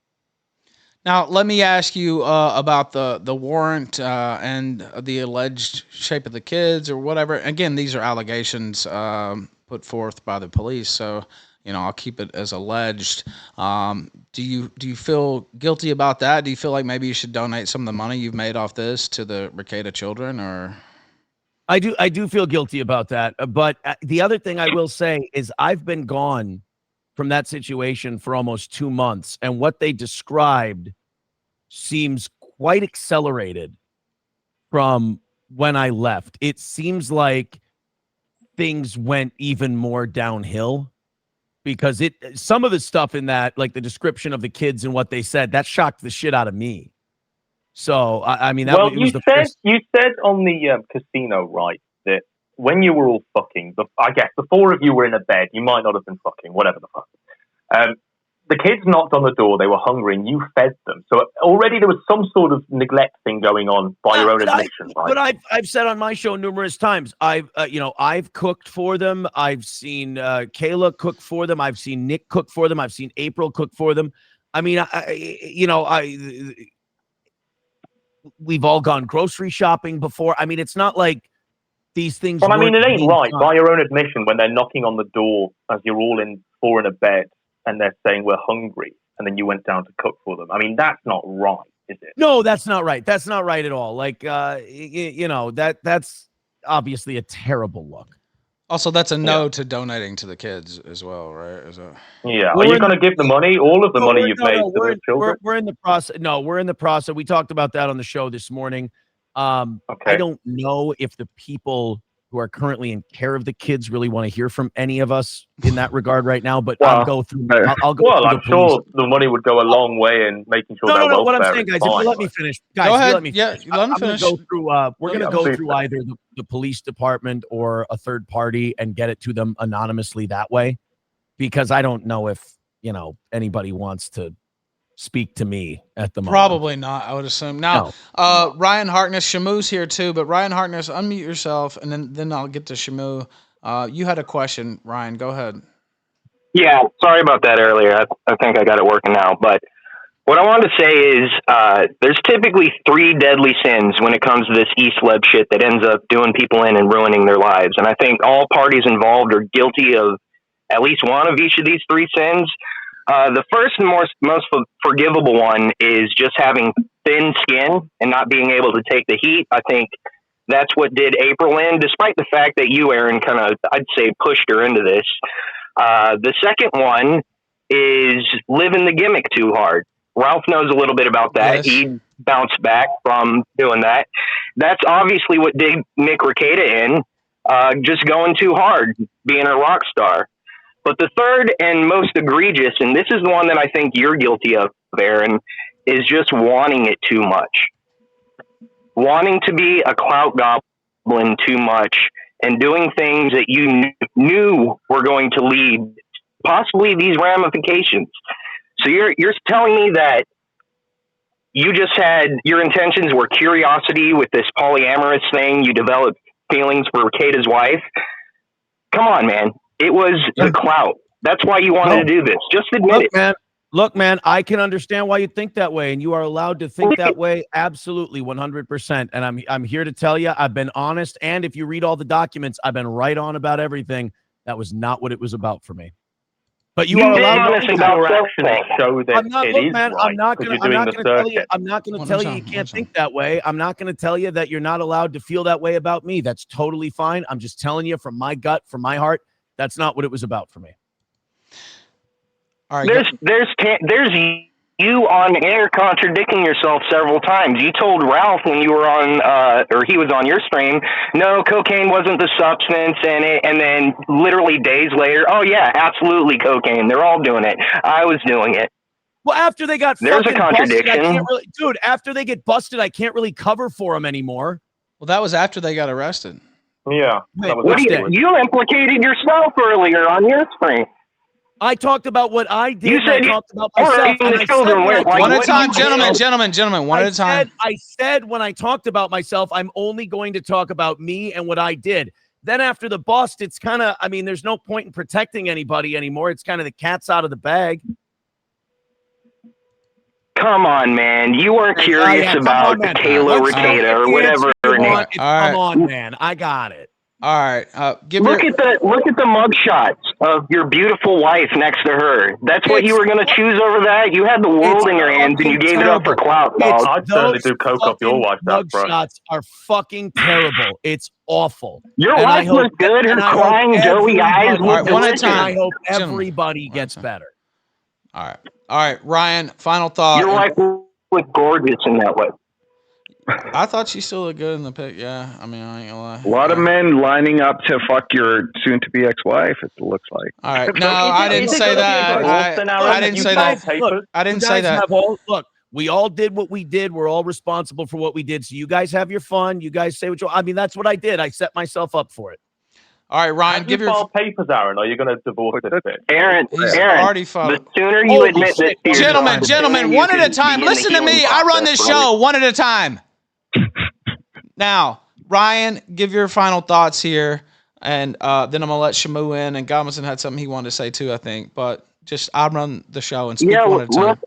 Now, let me ask you about the warrant and the alleged shape of the kids or whatever. Again, these are allegations put forth by the police, so I'll keep it as alleged. Do you feel guilty about that? Do you feel like maybe you should donate some of the money you've made off this to the Rekieta children, or? I do feel guilty about that. But the other thing I will say is I've been gone from that situation for almost 2 months, and what they described seems quite accelerated from when I left. It seems like things went even more downhill, because some of the stuff in that, like the description of the kids and what they said, that shocked the shit out of me. So I mean, you said on the casino, right, that when you were all fucking, I guess the four of you were in a bed. You might not have been fucking, whatever the fuck. The kids knocked on the door. They were hungry, and you fed them. So already there was some sort of neglect thing going on by your own admission, right? But I've said on my show numerous times, I've cooked for them. I've seen Kayla cook for them. I've seen Nick cook for them. I've seen April cook for them. I mean, we've all gone grocery shopping before. I mean, it's not like these things. Well, I mean, it ain't right by your own admission when they're knocking on the door as you're all four in a bed and they're saying we're hungry, and then you went down to cook for them. I mean, that's not right, is it? No, that's not right. That's not right at all. Like, that's obviously a terrible look. Also, that's a no to donating to the kids as well, right? Yeah. Are you going to give the money, all of the money you've made to the children? We're in the process. No, we're in the process. We talked about that on the show this morning. I don't know if the people who are currently in care of the kids really want to hear from any of us in that regard right now, but I'll go through. Well, I'm sure the money would go a long way in making sure their welfare. What I'm saying, guys, if you let me finish. Guys, go ahead. Let me finish. Let me finish. We're going to go through either the police department or a third party and get it to them anonymously that way, because I don't know if, anybody wants to speak to me at the moment. Probably not, I would assume. Now, Ryan Harkness, Shamu's here too, but Ryan Harkness, unmute yourself, and then I'll get to Shamu. You had a question, Ryan. Go ahead. Yeah, sorry about that earlier. I think I got it working now. But what I wanted to say is there's typically 3 deadly sins when it comes to this East-led shit that ends up doing people in and ruining their lives. And I think all parties involved are guilty of at least one of each of these 3 sins. The first and most forgivable one is just having thin skin and not being able to take the heat. I think that's what did April in, despite the fact that you, Aaron, kind of, I'd say, pushed her into this. The second one is living the gimmick too hard. Ralph knows a little bit about that. Yes. He bounced back from doing that. That's obviously what did Nick Rekieta in, just going too hard, being a rock star. But the third and most egregious, and this is the one that I think you're guilty of, Aaron, is just wanting it too much. Wanting to be a clout goblin too much and doing things that you knew were going to lead possibly these ramifications. So you're telling me that you just had, your intentions were curiosity with this polyamorous thing, you developed feelings for Rekieta's wife? Come on, man. It was the clout. That's why you wanted to do this. Just admit it. Look, man, I can understand why you think that way, and you are allowed to think that way. Absolutely, 100%. And I'm here to tell you, I've been honest. And if you read all the documents, I've been right on about everything. That was not what it was about for me. But you are allowed to show that I'm not going to tell you you can't think that way. I'm not going to tell you that you're not allowed to feel that way about me. That's totally fine. I'm just telling you from my gut, from my heart, that's not what it was about for me. All right, there's you on air contradicting yourself several times. You told Ralph when you were on, or he was on your stream, no, cocaine wasn't the substance, and then literally days later, oh yeah, absolutely cocaine. They're all doing it. I was doing it. Well, after they got there's a contradiction, busted, after they get busted, I can't really cover for them anymore. Well, that was after they got arrested. Yeah. You implicated yourself earlier on your stream. I talked about what I did. You said I talked about myself. and the children went. One at a time, What do you do? gentlemen. One at a time. I said when I talked about myself, I'm only going to talk about me and what I did. Then after the bust, it's kind of, I mean, there's no point in protecting anybody anymore. It's kind of the cat's out of the bag. Come on, man. You weren't curious about Taylor Rekieta or whatever her name. Come on, man. I got it. All right. Look at the mug shots of your beautiful wife next to her. That's what you were going to choose over that? You had the world in your hands and you gave it up for clout, dog. I'd certainly do coke off your wife. Mug shots are fucking terrible. It's awful. Your wife was good. Her crying, doughy eyes look delicious. I hope everybody gets better. All right, Ryan, final thought. Your wife was gorgeous in that way. I thought she still looked good in the pic. Yeah, I mean, I ain't gonna lie. A lot of men lining up to fuck your soon-to-be ex-wife, it looks like. All right, no, I didn't say that. I didn't say that. I didn't say that. Look, we all did what we did. We're all responsible for what we did. So you guys have your fun. You guys say what you. I mean, that's what I did. I set myself up for it. All right, Ryan, give your papers, Aaron. Or are you going to divorce this bitch? Aaron, already filed. The sooner you admit this, gentlemen, one at a time. Listen to me. I run this show one at a time. Now, Ryan, give your final thoughts here, and then I'm gonna let Shamu in. And Godwinson had something he wanted to say too, I think. But just I run the show and speak one at a time.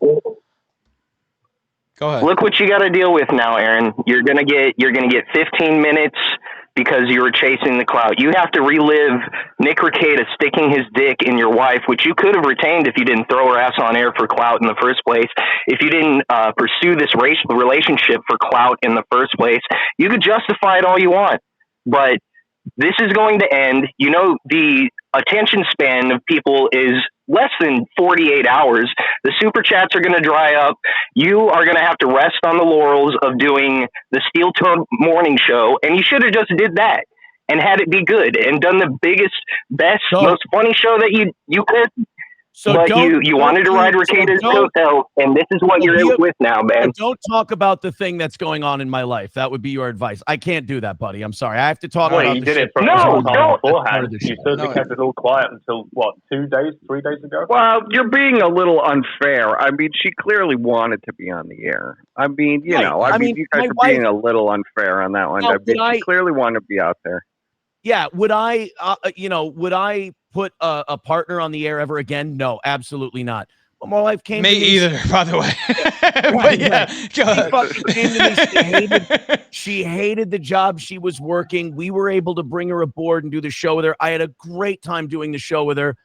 Go ahead. Look what you got to deal with now, Aaron. You're gonna get 15 minutes because you were chasing the clout. You have to relive Nick Rekieta sticking his dick in your wife, which you could have retained if you didn't throw her ass on air for clout in the first place. If you didn't pursue this relationship for clout in the first place, you could justify it all you want. But this is going to end. You know, the attention span of people is less than 48 hours. The super chats are going to dry up. You are going to have to rest on the laurels of doing the Steel Toe morning show. And you should have just did that and had it be good and done the biggest, best, most funny show that you could. But you wanted to ride Rekieta's coattails, and this is what you're with now, man. Don't talk about the thing that's going on in my life. That would be your advice. I can't do that, buddy. I'm sorry. I have to talk about you did it beforehand. You certainly kept it all quiet until, 3 days ago? Well, you're being a little unfair. I mean, she clearly wanted to be on the air. I mean, you guys are being a little unfair on that one. No, she clearly wanted to be out there. Yeah. Would I put a partner on the air ever again? No, absolutely not. But my wife came to me either, by the way. But yeah, she fucking came to me. She hated the job she was working. We were able to bring her aboard and do the show with her. I had a great time doing the show with her.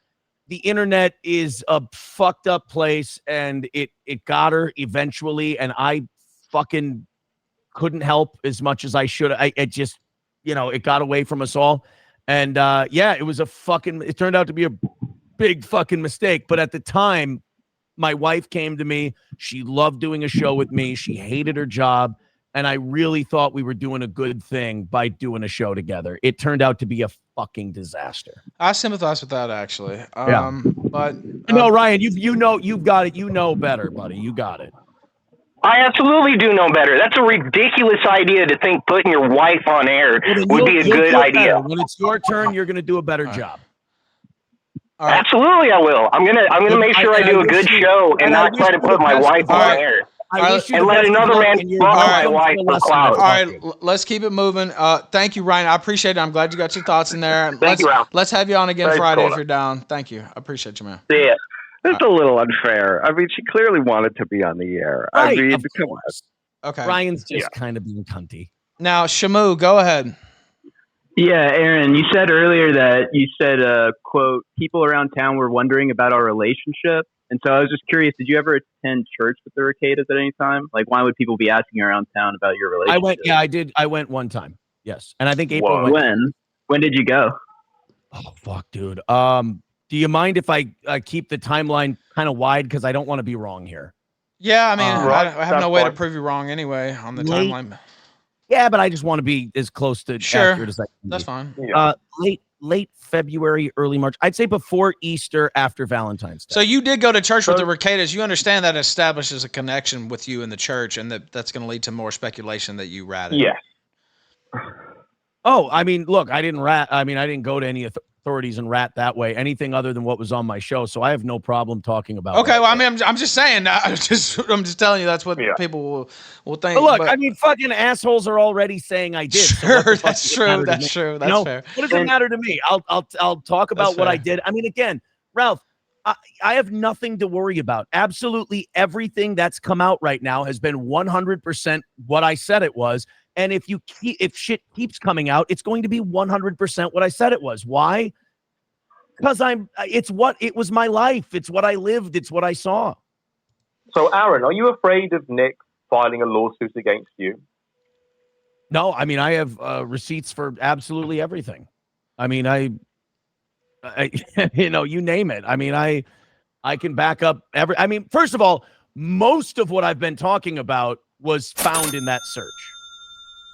The internet is a fucked up place, and it got her eventually, and I fucking couldn't help as much as I should. It just, it got away from us all. And it was it turned out to be a big fucking mistake. But at the time, my wife came to me. She loved doing a show with me. She hated her job. And I really thought we were doing a good thing by doing a show together. It turned out to be a fucking disaster. I sympathize with that, actually. But no, Ryan, you've got it. You know better, buddy. You got it. I absolutely do know better. That's a ridiculous idea to think putting your wife on air would be a good idea. When it's your turn, you're going to do a better job. Right. Absolutely, I will. I'm gonna make sure I do a good show and not try to put my wife on air. And let another man fuck my wife for clout. All right, let's keep it moving. Thank you, Ryan. I appreciate it. I'm glad you got your thoughts in there. Thank you, Ralph. Let's have you on again Friday if you're down. Thank you. I appreciate you, man. See ya. It's a little unfair. I mean, she clearly wanted to be on the air. Right, I mean, of course. Okay. Ryan's just kind of being cunty. Now, Shamu, go ahead. Yeah, Aaron, you said earlier that you said, quote, people around town were wondering about our relationship. And so I was just curious, did you ever attend church with the Rekietas at any time? Like, why would people be asking around town about your relationship? I did. I went one time. Yes. And I think April went. When did you go? Oh, fuck, dude. Do you mind if I keep the timeline kind of wide? Because I don't want to be wrong here. Yeah, I mean, I have no way to prove you wrong anyway on the timeline. Yeah, but I just want to be as close to accurate as I can. That's fine. Late February, early March. I'd say before Easter, after Valentine's Day. So you did go to church with the Rekietas. You understand that establishes a connection with you and the church, and that's going to lead to more speculation that you ratted. Yeah. Oh, I mean, look, I didn't go to any authorities and rat that way, anything other than what was on my show. So I have no problem talking about. Okay, well, I mean, I'm just saying. I'm just telling you that's what people will think. But look, I mean, fucking assholes are already saying I did. Sure, so that's true. That's true. That's fair. What does it matter to me? I'll talk about what I did. I mean, again, Ralph, I have nothing to worry about. Absolutely everything that's come out right now has been 100% what I said it was. And if shit keeps coming out, it's going to be 100% what I said it was. Why? Because it was my life. It's what I lived. It's what I saw. So, Aaron, are you afraid of Nick filing a lawsuit against you? No, I mean, I have receipts for absolutely everything. I mean, I you name it. I mean, I can back up I mean, first of all, most of what I've been talking about was found in that search.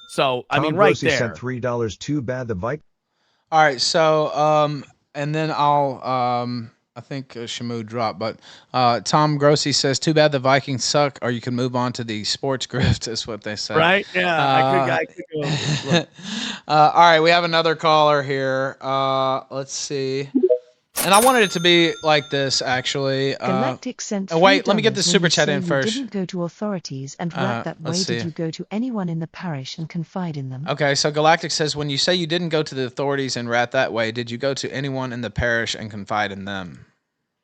So, I mean, right there. Sent $3 too bad the Vikings. All right, so and then I think Shamu dropped, but Tom Grossi says, "Too bad the Vikings suck," or you can move on to the sports grift. Is what they say. Right? Yeah, I could go. All right, we have another caller here. Let's see. And I wanted it to be like this, actually. Galactic sent wait, let me get the super chat in first. You didn't go to authorities and rat that way. Did you go to anyone in the parish and confide in them? Okay, so Galactic says, when you say you didn't go to the authorities and rat that way, did you go to anyone in the parish and confide in them?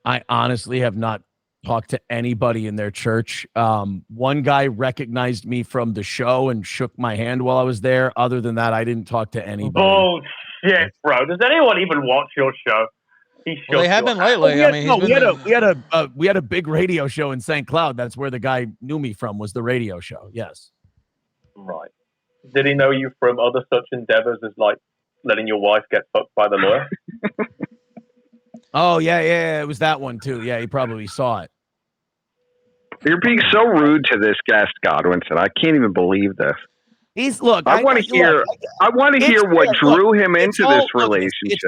I honestly have not talked to anybody in their church. One guy recognized me from the show and shook my hand while I was there. Other than that, I didn't talk to anybody. Bullshit, bro. Does anyone even watch your show? Well, they have been lately. We had a big radio show in St. Cloud. That's where the guy knew me from, was the radio show. Yes. Right. Did he know you from other such endeavors as like letting your wife get fucked by the lawyer? Oh yeah, it was that one too. Yeah, he probably saw it. You're being so rude to this guest, Godwinson. I can't even believe this. I want to hear what drew him into this relationship.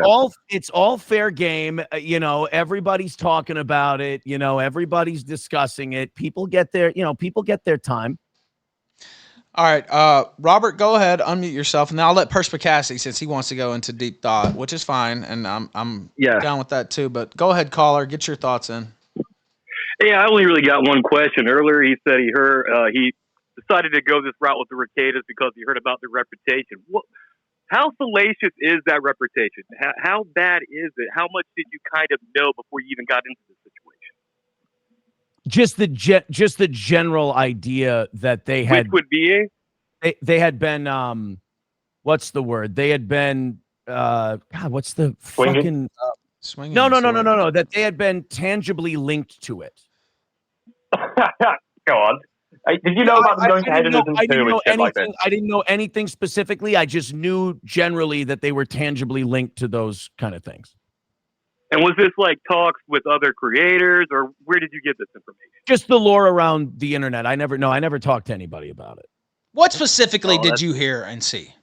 It's all fair game. Everybody's talking about it. Everybody's discussing it. People get their time. All right, Robert, go ahead, unmute yourself, and then I'll let Perspicacity, since he wants to go into deep thought, which is fine, and I'm down with that too. But go ahead, caller, get your thoughts in. Yeah, I only really got one question. Earlier, he said he heard he decided to go this route with the Rekietas because he heard about their reputation. How salacious is that reputation? How bad is it? How much did you kind of know before you even got into this situation? Just the general idea that they had, which would be they had been what's the word? They had been God, what's the fucking swinging? No, that they had been tangibly linked to it. Go on. Did you know about them going to hedonism too and shit like that? I didn't know anything specifically. I just knew generally that they were tangibly linked to those kind of things. And was this like talks with other creators, or where did you get this information? Just the lore around the internet. I never talked to anybody about it. What specifically did you hear and see?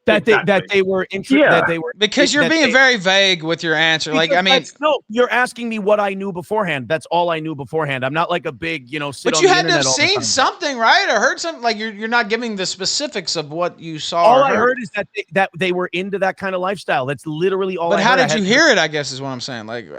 That they were interested. That they were, because you're being very vague with your answer. Like, I mean, no, you're asking me what I knew beforehand. That's all I knew beforehand. I'm not like a big, But you had to have seen something, right, or heard something. Like you're not giving the specifics of what you saw. All I heard is that they were into that kind of lifestyle. That's literally all. But how did you hear it? I guess is what I'm saying. Like.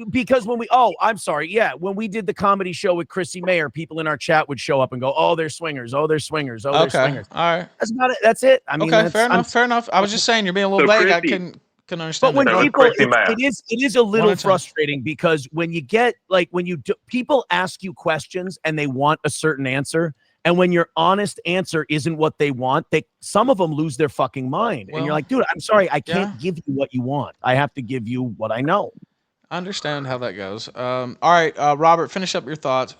Because when we did the comedy show with Chrissy Mayer, people in our chat would show up and go, "Oh, they're swingers. Oh, they're swingers. Oh, they're swingers." All right. That's about it. That's it. I mean, okay, fair enough. I was just saying you're being a little vague. I couldn't understand. But when it is a little frustrating because when you get people ask you questions and they want a certain answer, and when your honest answer isn't what they want, some of them lose their fucking mind, and you're like, "Dude, I'm sorry, I can't give you what you want. I have to give you what I know." I understand how that goes. All right, Robert, finish up your thoughts.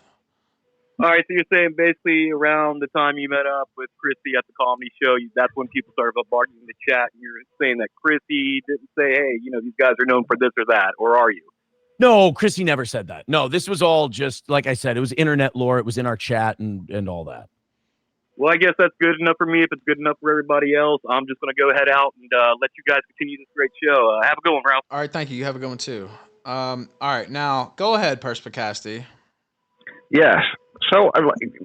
All right, so you're saying basically around the time you met up with Chrissy at the comedy show, that's when people started bombarding the chat, and you're saying that Chrissy didn't say, "Hey, these guys are known for this or that," or are you? No, Chrissy never said that. No, this was all just, like I said, it was internet lore. It was in our chat and all that. Well, I guess that's good enough for me. If it's good enough for everybody else, I'm just going to go head out and let you guys continue this great show. Have a good one, Ralph. All right, thank you. You have a good one, too. All right, now go ahead, Perspicacity. Yes. So,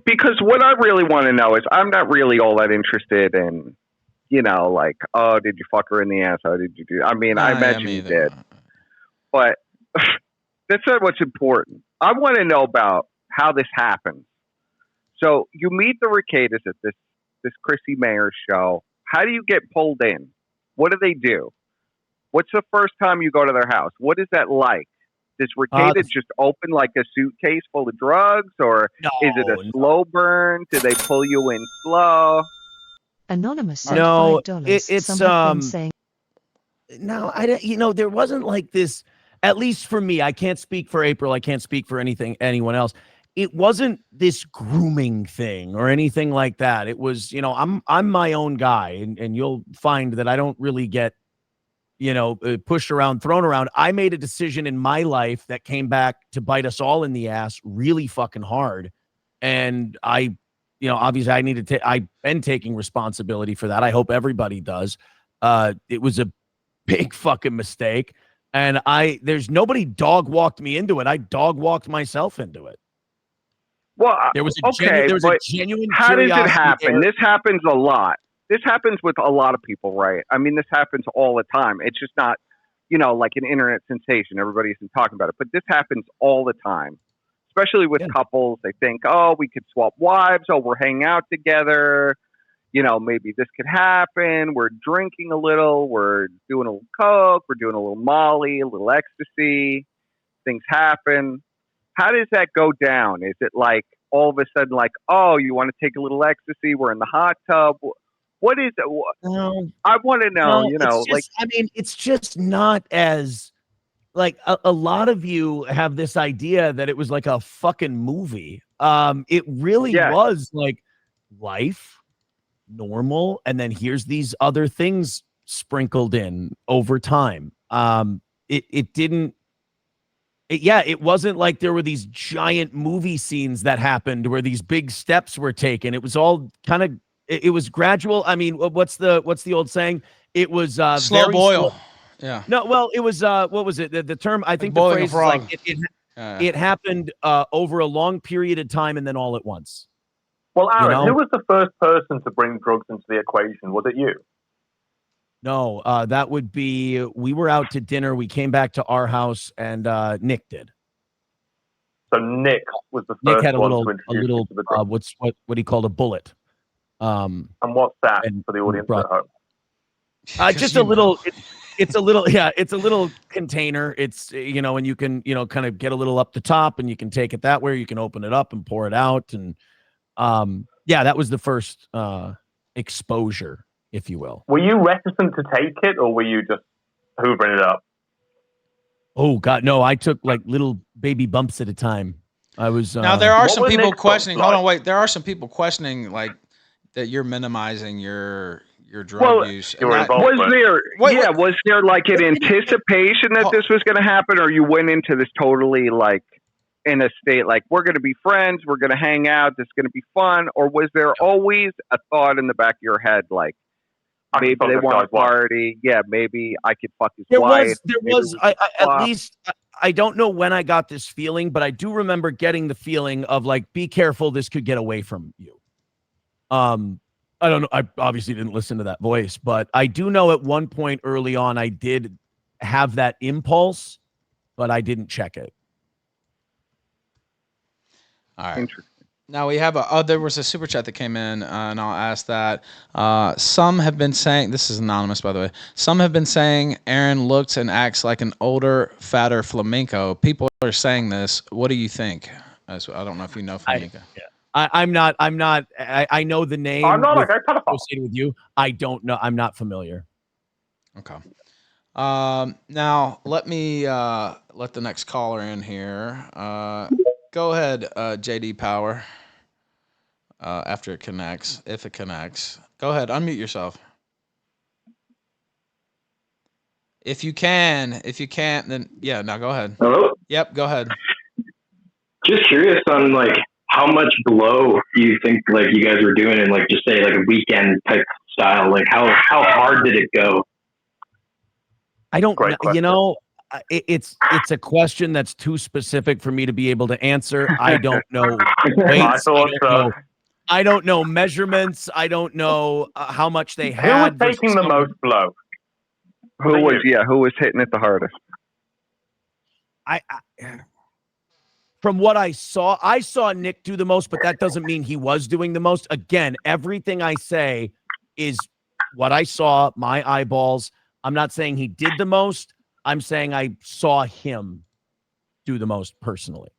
because what I really want to know is, I'm not really all that interested in like, oh, did you fuck her in the ass? How did you do? I mean, I imagine you did, but that's not what's important. I want to know about how this happens. So you meet the Reketas at this Chrissy Mayer show. How do you get pulled in? What do they do? What's the first time you go to their house? What is that like? Does Rekieta just open like a suitcase full of drugs, or is it a slow burn? Do they pull you in slow? Anonymous sent No, $5. it's Some have been saying. No, I don't. There wasn't like this. At least for me, I can't speak for April. I can't speak for anyone else. It wasn't this grooming thing or anything like that. It was, I'm my own guy, and you'll find that I don't really get, pushed around, thrown around. I made a decision in my life that came back to bite us all in the ass really fucking hard. And obviously I needed to, I've been taking responsibility for that. I hope everybody does. It was a big fucking mistake. And there's nobody dog walked me into it. I dog walked myself into it. Well, there was a genuine how does it happen? There. This happens a lot. This happens with a lot of people, right? I mean, this happens all the time. It's just not, like an internet sensation. Everybody isn't talking about it, but this happens all the time, especially with couples. They think, oh, we could swap wives. Oh, we're hanging out together. Maybe this could happen. We're drinking a little. We're doing a little coke. We're doing a little Molly, a little ecstasy. Things happen. How does that go down? Is it like all of a sudden like, oh, you want to take a little ecstasy? We're in the hot tub. What is it? I want to know, it's just not as like a lot of you have this idea that it was like a fucking movie. It really was like life, normal. And then here's these other things sprinkled in over time. It wasn't like there were these giant movie scenes that happened where these big steps were taken. It was all kind of, it was gradual. I mean, what's the old saying? It was slow boil. Yeah. No, well, it was what was it? The term, I think like the phrase is like it happened over a long period of time and then all at once. Well, Aaron, who was the first person to bring drugs into the equation? Was it you? No, that would be, we were out to dinner. We came back to our house and Nick did. So Nick was the first Nick had one to introduce you to the drug. What he called a bullet. And what's that for the audience at home? Just a little, it's a little, it's a little container. It's, and you can, kind of get a little up the top and you can take it that way. You can open it up and pour it out. And that was the first exposure, if you will. Were you reticent to take it, or were you just hoovering it up? Oh God, no! I took like little baby bumps at a time. I was now. There are some people questioning. Hold on, wait. There are some people questioning like that you're minimizing your drug use. Was there like an anticipation that this was going to happen, or you went into this totally like in a state like we're going to be friends, we're going to hang out, this is going to be fun, or was there always a thought in the back of your head like maybe they want to party? Yeah, maybe I could fuck his wife. There was. At least I don't know when I got this feeling, but I do remember getting the feeling of like, be careful, this could get away from you. I don't know. I obviously didn't listen to that voice, but I do know at one point early on, I did have that impulse, but I didn't check it. All right. Now we have there was a super chat that came in, and I'll ask that. Some have been saying, this is anonymous, by the way. Some have been saying Aaron looks and acts like an older, fatter flamenco. People are saying this. What do you think? I don't know if you know flamenco. I'm not. I know the name. I'm not associated with you. I don't know. I'm not familiar. Okay. Now let me let the next caller in here. Go ahead, JD Power. After it connects, if it connects, go ahead, unmute yourself. If you can, if you can't, then now go ahead. Hello? Yep, go ahead. Just curious on like how much blow you think like you guys were doing in like just say like a weekend type style. Like how hard did it go? I don't know. It's a question that's too specific for me to be able to answer. I don't know. I thought so. I don't know measurements. I don't know how much they had. Who was taking the most blow? Who was hitting it the hardest? From what I saw Nick do the most, but that doesn't mean he was doing the most. Again, everything I say is what I saw, my eyeballs. I'm not saying he did the most. I'm saying I saw him do the most personally.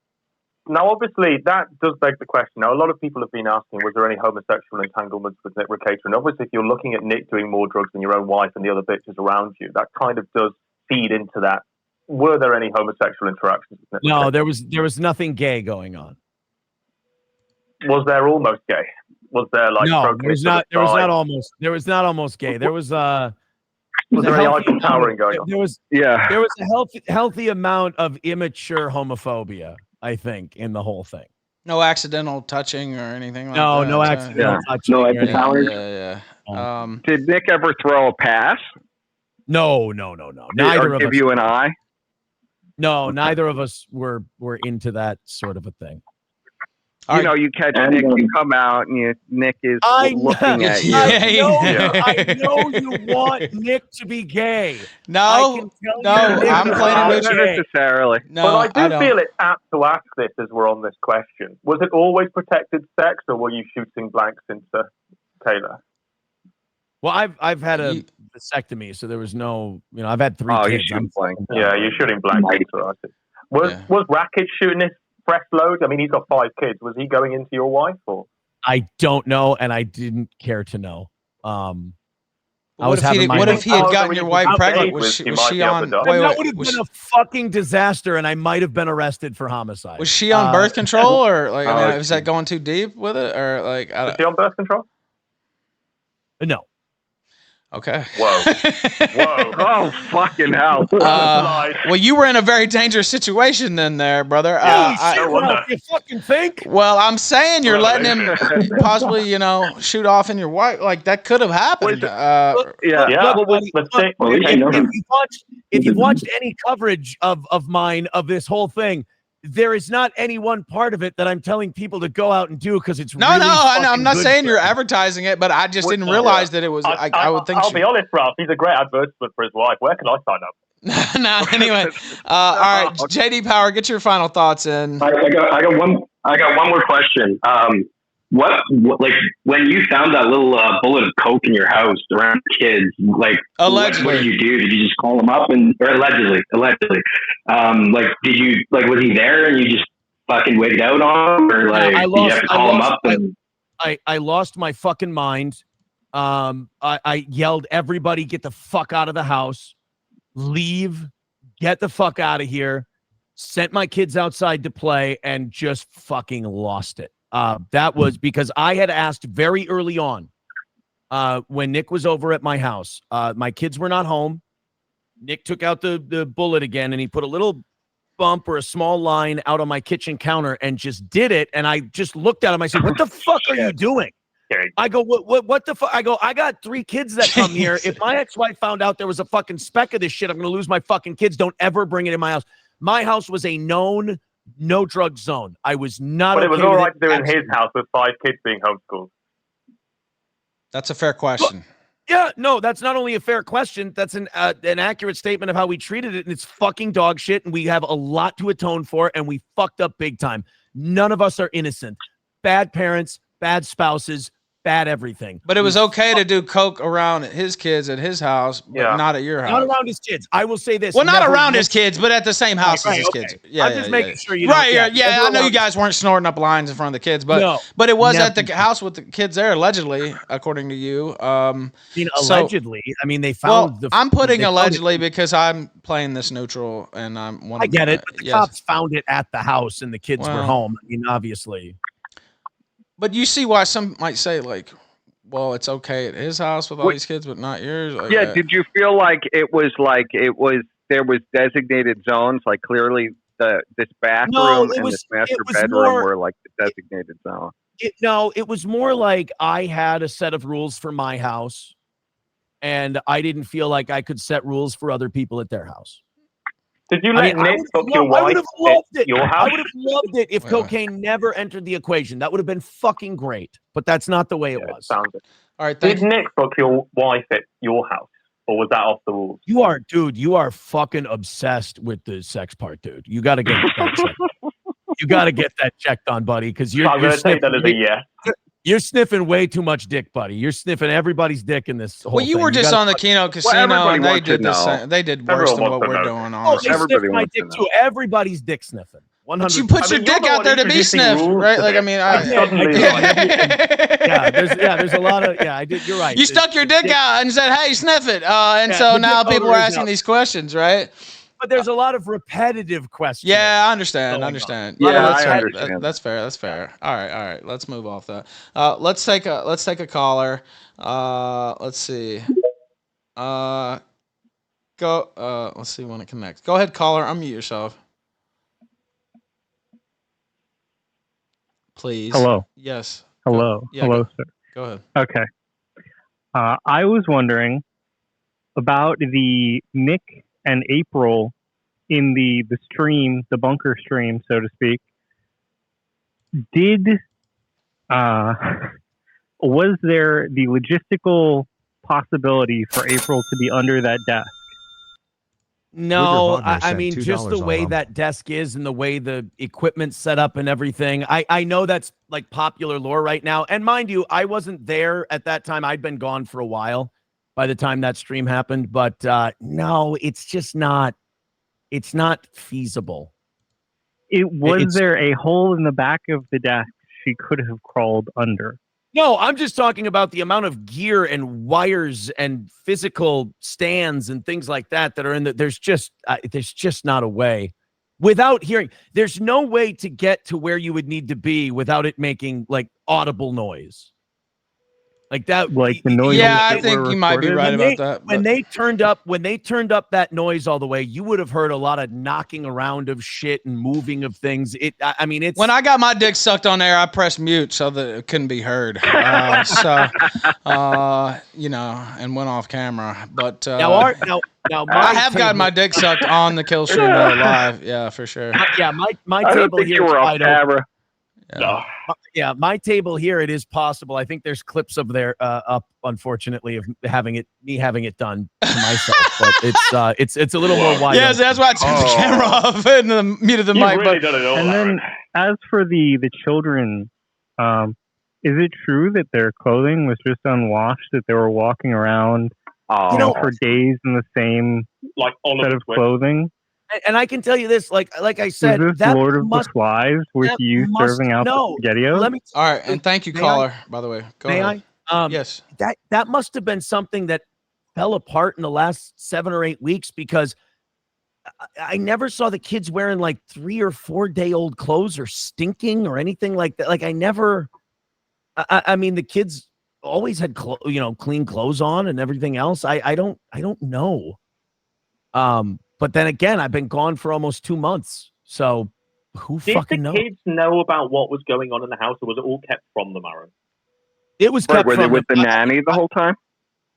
Now, obviously, that does beg the question. Now, a lot of people have been asking, was there any homosexual entanglements with Nick Rekieta? And obviously, if you're looking at Nick doing more drugs than your own wife and the other bitches around you, that kind of does feed into that. Were there any homosexual interactions with Nick? No, there was nothing gay going on. Was there almost gay? Was there like no? There was not almost gay. There was was there any Eiffel Towering going on? There was a healthy amount of immature homophobia, I think, in the whole thing. No accidental touching or anything like that? No accidental touching. No Eiffel Towers? Yeah. Did Nick ever throw a pass? No. Neither of give us. You an eye? No, neither of us were into that sort of a thing. You catch Nick, you come out, and Nick is looking at you. I know you want Nick to be gay. I'm playing with you. Necessarily. No, but I do feel it's apt to ask this as we're on this question. Was it always protected sex, or were you shooting blanks into Taylor? Well, I've had a vasectomy, so there was no, I've had 3 kids. You're shooting blanks into us. Was Rakic shooting his fresh load? I mean, he's got 5 kids. Was he going into your wife, or? I don't know, and I didn't care to know. What if he had gotten your wife pregnant? Was she on? That would have been a fucking disaster, and I might have been arrested for homicide. Was she on birth control, or is that going too deep with it, or like? Was she on birth control? No. Okay. Whoa. Oh, fucking hell. Well, you were in a very dangerous situation then there, brother. You fucking think? Well, I'm saying you're letting him possibly, shoot off in your wife. Like, that could have happened. If you've watched any coverage of mine of this whole thing, there is not any one part of it that I'm telling people to go out and do because it's I'm not saying you're advertising it, but I just didn't realize that it was. I would think. I'll be honest, Ralph. He's a great advertisement for his wife. Where can I sign up? Anyway, all right, JD Power, get your final thoughts in. I got one more question. What like when you found that little bullet of coke in your house around kids? Like, allegedly, what did you do? Did you just call him up or allegedly? Like, did you was he there and you just fucking waited out on him, or like did you have to call him up? I lost my fucking mind. I yelled, "Everybody, get the fuck out of the house! Leave! Get the fuck out of here!" Sent my kids outside to play and just fucking lost it. That was because I had asked very early on when Nick was over at my house. My kids were not home. Nick took out the bullet again, and he put a little bump or a small line out on my kitchen counter and just did it. And I just looked at him. I said, "What the fuck are you doing?" I go, what the fuck? I go, I got 3 kids that come here. If my ex-wife found out there was a fucking speck of this shit, I'm going to lose my fucking kids. Don't ever bring it in my house. My house was a known no drug zone. I was not. But it was all right to do in his house with 5 kids being homeschooled. That's a fair question. Yeah, no, that's not only a fair question. That's an accurate statement of how we treated it, and it's fucking dog shit. And we have a lot to atone for, and we fucked up big time. None of us are innocent. Bad parents, bad spouses, bad everything. But it was okay to do coke around his kids at his house, but not at your house. Not around his kids. I will say this. Well, not around his kids, but at the same house as his kids. Yeah, I'm just making sure you right. I know you guys weren't snorting up lines in front of the kids, but it was at the house with the kids there, allegedly, according to you. Allegedly. I mean, they found I'm putting allegedly because I'm playing this neutral, and I get it. But the cops found it at the house, and the kids were home. I mean, obviously. But you see why some might say, like, well, it's okay at his house with all these kids, but not yours. Like, did you feel like there was designated zones, like clearly this bathroom and this master bedroom were like the designated zone? It was more like I had a set of rules for my house, and I didn't feel like I could set rules for other people at their house. Did you let Nick fuck your I wife would have loved it. your house? I would have loved it if cocaine never entered the equation. That would have been fucking great. But that's not the way it was. Sounds it. All right. Did Nick fuck your wife at your house, or was that off the rules? You are fucking obsessed with the sex part, dude. You got to get that checked. You got to get that checked on, buddy, because you're going to take that as a yes. You're sniffing way too much dick, buddy. You're sniffing everybo's dick in this whole Well, you thing. were just on the Keno Casino, and they did the same. They did worse than what we're doing. Oh, they sniffed my dick too. Everybody's dick sniffing. 100. But you put your dick out there to be sniffed, right? Like, I mean, there's a lot of I did. You're right. You stuck your dick out and said, "Hey, sniff it," and so now people are asking these questions, right? But there's a lot of repetitive questions. Yeah, I understand. Yeah, I understand. That's fair. All right. Let's move off that. Let's take a caller. Let's see. Go. Let's see when it connects. Go ahead, caller. Unmute yourself, please. Hello. Yes. Hello. Hello, sir. Go ahead. Okay. I was wondering about the Nick and April in the stream, the bunker stream, so to speak. Was there the logistical possibility for April to be under that desk? No, I mean, just the way that desk is and the way the equipment's set up and everything. I know that's like popular lore right now. And mind you, I wasn't there at that time. I'd been gone for a while by the time that stream happened. But no, it's just not. It's not feasible. Was there a hole in the back of the desk she could have crawled under? No, I'm just talking about the amount of gear and wires and physical stands and things like that are in the. There's just not a way. Without hearing, there's no way to get to where you would need to be without it making like audible noise. Like that, like the noise. Yeah, I think you might be right about that. When they turned up that noise all the way, you would have heard a lot of knocking around of shit and moving of things. I mean, it's when I got my dick sucked on there, I pressed mute so that it couldn't be heard. And went off camera. But now I have gotten my dick sucked on the kill stream live. Yeah, for sure. My table here is wide open. Yeah. My table here, it is possible. I think there's clips of there up, unfortunately, of me having it done to myself. But it's a little more wide. Yes, that's why I turned the camera off and muted the mic. Really done it all, and then, as for the children, is it true that their clothing was just unwashed? That they were walking around, for days in the same set of clothing? And I can tell you this, like I said, is this Lord of the Flies with you serving out the SpaghettiOs? All right, and thank you, caller. By the way, go ahead. Yes, that must have been something that fell apart in the last 7 or 8 weeks because I never saw the kids wearing like 3 or 4 day old clothes or stinking or anything like that. Like I never. I mean, the kids always had clean clothes on and everything else. I don't know. But then again, I've been gone for almost 2 months. So who fucking knows? Did the kids know about what was going on in the house, or was it all kept from them, Aaron? It was kept Were from they with them. the nanny the whole time?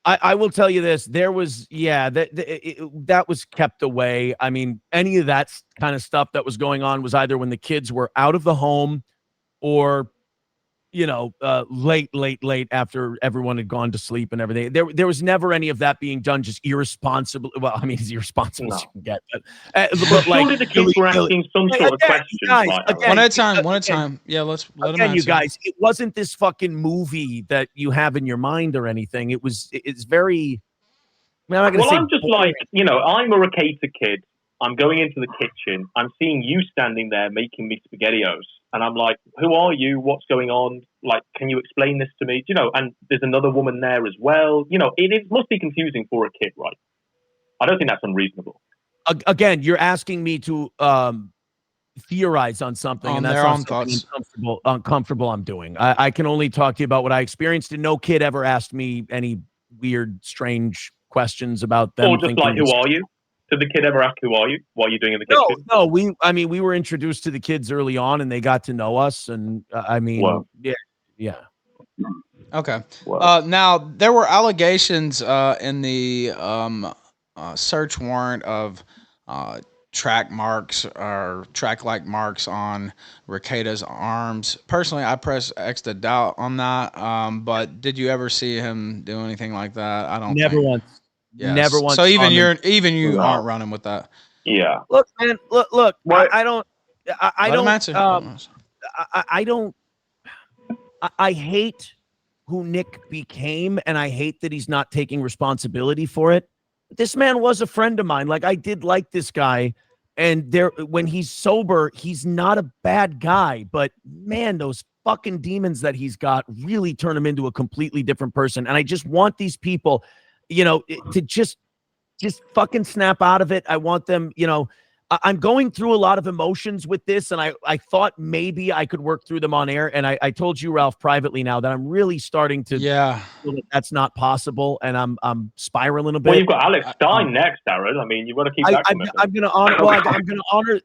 I will tell you this. There was, that was kept away. I mean, any of that kind of stuff that was going on was either when the kids were out of the home or late after everyone had gone to sleep and everything. There was never any of that being done just irresponsible. Well, I mean, as irresponsible as you can get. But surely the kids were asking some sort of questions. Guys, one at a time. Yeah, let them answer. You guys, it wasn't this fucking movie that you have in your mind or anything. It's very. I'm just like, I'm a Rekieta kid. I'm going into the kitchen. I'm seeing you standing there making me SpaghettiOs. And I'm like, who are you? What's going on? Like, can you explain this to me? And there's another woman there as well. It must be confusing for a kid, right? I don't think that's unreasonable. Again, you're asking me to theorize on something, and that's their own thoughts. Uncomfortable I'm doing. I can only talk to you about what I experienced, and no kid ever asked me any weird, strange questions about them. Or just like, who are you? Did the kid ever ask, who are you? What are you doing in the kitchen? No. We were introduced to the kids early on, and they got to know us. And yeah. Okay. Now there were allegations in the search warrant of track marks or track-like marks on Rekieta's arms. Personally, I press X to doubt on that. But did you ever see him do anything like that? I don't Never think. once. Yes. Never once. So saw him even you No. aren't running with that. Yeah. Look, man. Look. What? I don't. I Let him don't. answer. I don't. I hate who Nick became, and I hate that he's not taking responsibility for it. This man was a friend of mine. Like, I did like this guy, and when he's sober, he's not a bad guy. But man, those fucking demons that he's got really turn him into a completely different person. And I just want these people, to just fucking snap out of it. I want them, I'm going through a lot of emotions with this, and I thought maybe I could work through them on air. And I told you, Ralph, privately now that I'm really starting to feel that that's not possible, and I'm spiraling a bit. Well, you've got Alex Stein next, Aaron. I mean, you've got to keep that commitment. I'm going to honor. Well,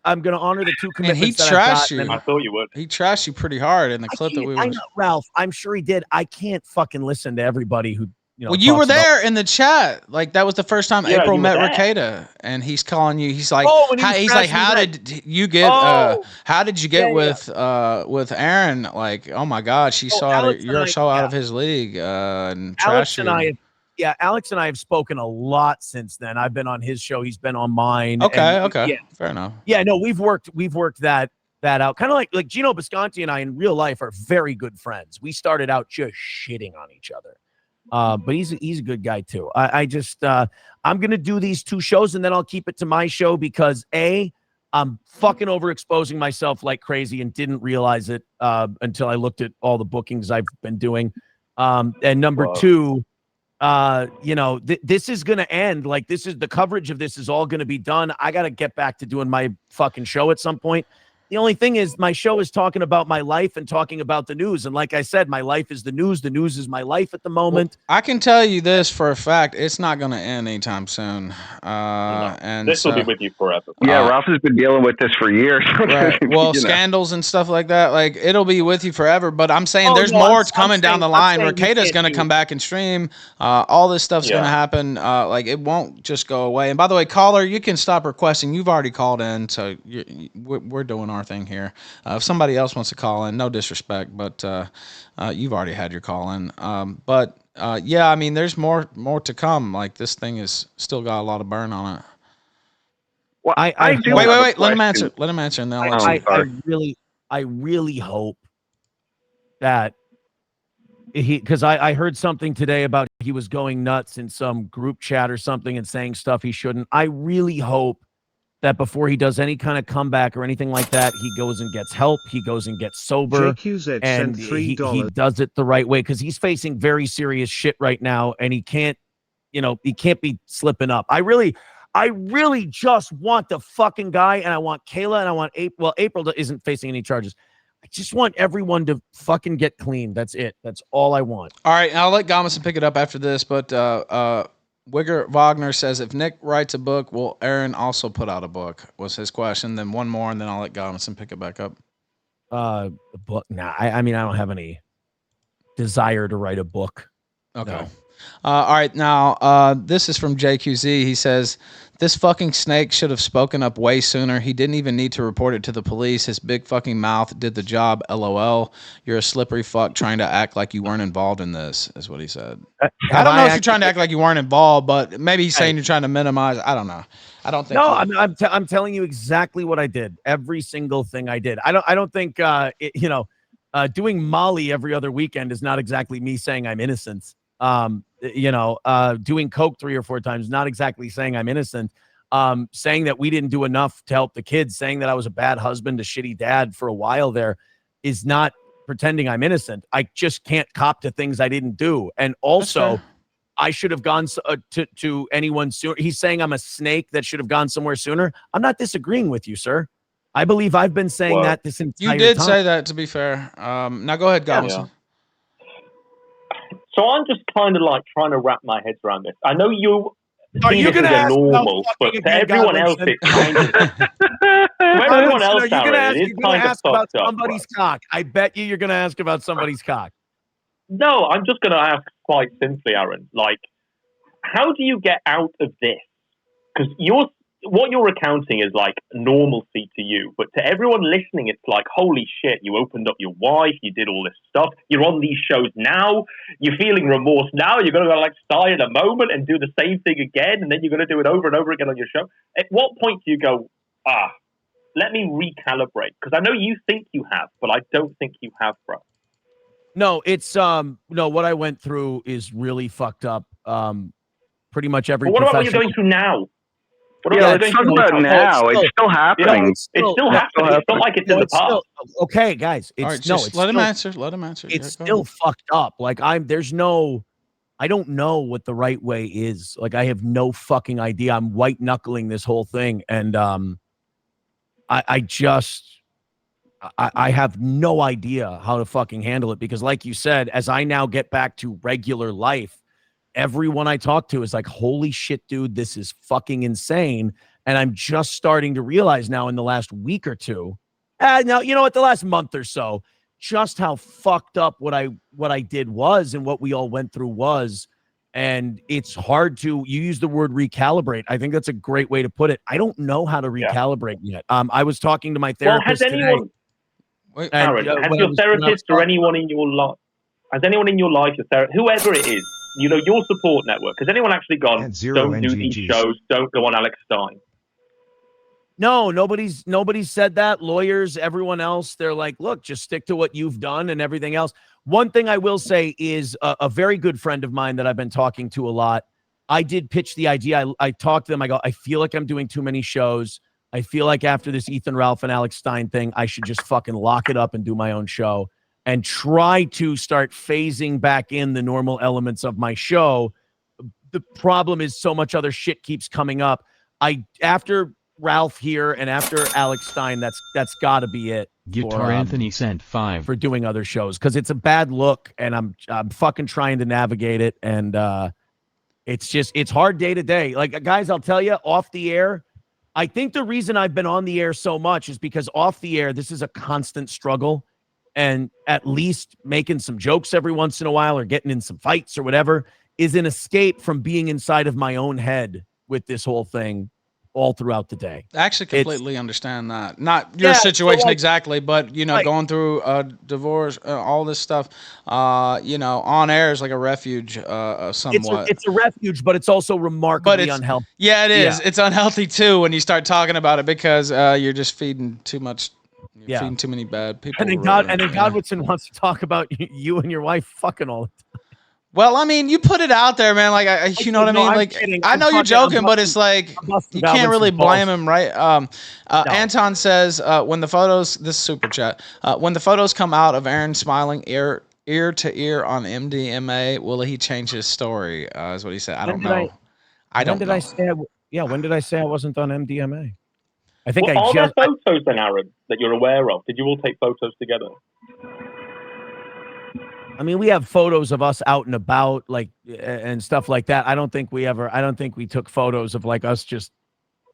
I'm going to honor the two commitments. And he that I've trashed got, you. I thought you would. He trashed you pretty hard in the clip that we were. I know, Ralph. I'm sure he did. I can't fucking listen to everybody who. Well, you were there in the chat. Like, that was the first time April met Rekieta, and he's calling you. He's like, how did you get? How did you get with Aaron? Like, oh my God, you're so out of his league, and Alex trash and you. Alex and I have spoken a lot since then. I've been on his show. He's been on mine. Okay, fair enough. Yeah, no, we've worked that out. Kind of like Gino Bisconti and I in real life are very good friends. We started out just shitting on each other. But he's a good guy too. I'm gonna do these two shows, and then I'll keep it to my show because I'm fucking overexposing myself like crazy and didn't realize it until I looked at all the bookings I've been doing. And number two, this is gonna end. Like, this is the coverage of this is all gonna be done. I gotta get back to doing my fucking show at some point. The only thing is my show is talking about my life and talking about the news. And like I said, my life is the news. The news is my life at the moment. Well, I can tell you this for a fact. It's not going to end anytime soon. And this will be with you forever. Yeah, Ralph has been dealing with this for years. Right. Well, scandals and stuff like that, like, it'll be with you forever. But I'm saying more coming down the line. Rekieta's going to come back and stream. All this stuff's going to happen. Like, it won't just go away. And by the way, caller, you can stop requesting. You've already called in, so we're doing our thing here. If somebody else wants to call in, no disrespect, but you've already had your call in. I mean, there's more to come. Like, this thing is still got a lot of burn on it. Well, I do. Wait. Let him answer. And then I really hope that because I heard something today about he was going nuts in some group chat or something and saying stuff he shouldn't. I really hope that before he does any kind of comeback or anything like that, he goes and gets help. He goes and gets sober, and he does it the right way, because he's facing very serious shit right now, and he can't be slipping up. I really just want the fucking guy, and I want Kayla, and I want April. Well, April isn't facing any charges. I just want everyone to fucking get clean. That's it. That's all I want. All right, I'll let Godwinson pick it up after this, but Wigger Wagner says, if Nick writes a book, will Aaron also put out a book? Was his question. Then one more, and then I'll let Godwinson pick it back up. A book? Nah, I mean, I don't have any desire to write a book. Okay. No. All right, now this is from JQZ. He says, this fucking snake should have spoken up way sooner. He didn't even need to report it to the police. His big fucking mouth did the job. LOL. You're a slippery fuck trying to act like you weren't involved in this, is what he said. I don't know if you're trying to act like you weren't involved, but maybe he's saying you're trying to minimize. I don't know. I don't think. No, I'm telling you exactly what I did. Every single thing I did. I don't think doing Molly every other weekend is not exactly me saying I'm innocent. Doing coke 3 or 4 times, not exactly saying I'm innocent. Saying that we didn't do enough to help the kids, saying that I was a bad husband, a shitty dad for a while there, is not pretending I'm innocent. I just can't cop to things I didn't do. And also, I should have gone to anyone sooner. He's saying I'm a snake that should have gone somewhere sooner. I'm not disagreeing with you, sir. I believe I've been saying that this entire time. You did say that, to be fair. Now go ahead, Godwinson. Yeah. So I'm just kind of like trying to wrap my head around this. I know you see this as normal, but to everyone else, it's kind of. To everyone else, you're going to ask about somebody's cock. I bet you're going to ask about somebody's cock. No, I'm just going to ask quite simply, Aaron. Like, how do you get out of this? Because what you're recounting is like normalcy to you, but to everyone listening, it's like, holy shit, you opened up your wife, you did all this stuff, you're on these shows now, you're feeling remorse now, you're going to go like die in a moment and do the same thing again, and then you're going to do it over and over again on your show. At what point do you go, let me recalibrate? Because I know you think you have, but I don't think you have, bro. No, it's no, what I went through is really fucked up. Pretty much every. But what about what you're going through now? Let's talk about now. It's still happening. It's still happening. It's not like it's in the past. Okay, guys. Let him answer. Let him answer. It's still fucked up. Like I don't know what the right way is. Like I have no fucking idea. I'm white knuckling this whole thing, and I have no idea how to fucking handle it because, like you said, as I now get back to regular life, everyone I talk to is like, holy shit, dude, this is fucking insane. And I'm just starting to realize now in the last week or two, now, you know what, the last month or so, just how fucked up what I did was and what we all went through was. And it's hard to, you use the word recalibrate. I think that's a great way to put it. I don't know how to recalibrate yet. I was talking to my therapist today. Aaron, has your therapist or anyone in your life, your therapist, whoever it is, you know, your support network, has anyone actually gone, don't do these shows, don't go on Alex Stein? No, nobody's said that. Lawyers, everyone else, they're like, look, just stick to what you've done and everything else. One thing I will say is a very good friend of mine that I've been talking to a lot. I did pitch the idea. I talked to them. I go, I feel like I'm doing too many shows. I feel like after this Ethan Ralph and Alex Stein thing, I should just fucking lock it up and do my own show and try to start phasing back in the normal elements of my show. The problem is so much other shit keeps coming up. After Ralph here and after Alex Stein, that's got to be it. Guitar Anthony sent 5 for doing other shows because it's a bad look, and I'm fucking trying to navigate it, and it's hard day to day. Like guys, I'll tell you, off the air, I think the reason I've been on the air so much is because off the air, this is a constant struggle, and at least making some jokes every once in a while or getting in some fights or whatever is an escape from being inside of my own head with this whole thing all throughout the day. I actually completely understand that. Not your situation exactly, but, you know, going through a divorce, all this stuff, you know, on air is like a refuge somewhat. It's a refuge, but it's also remarkably unhealthy. Yeah, it is. Yeah. It's unhealthy, too, when you start talking about it because you're just feeding too much. You're feeding too many bad people. And then Godwinson wants to talk about you and your wife fucking all the time. Well, I mean, you put it out there, man. Like, you know what I mean? Like, I know you're joking, but it's like you can't really blame him, right? No. Anton says, when the photos, this super chat, when the photos come out of Aaron smiling ear to ear on MDMA, will he change his story? Is what he said. I don't know. When did I say I wasn't on MDMA? I think are there photos then, Aaron, that you're aware of? Did you all take photos together? I mean, we have photos of us out and about, like, and stuff like that. I don't think we took photos of like us just,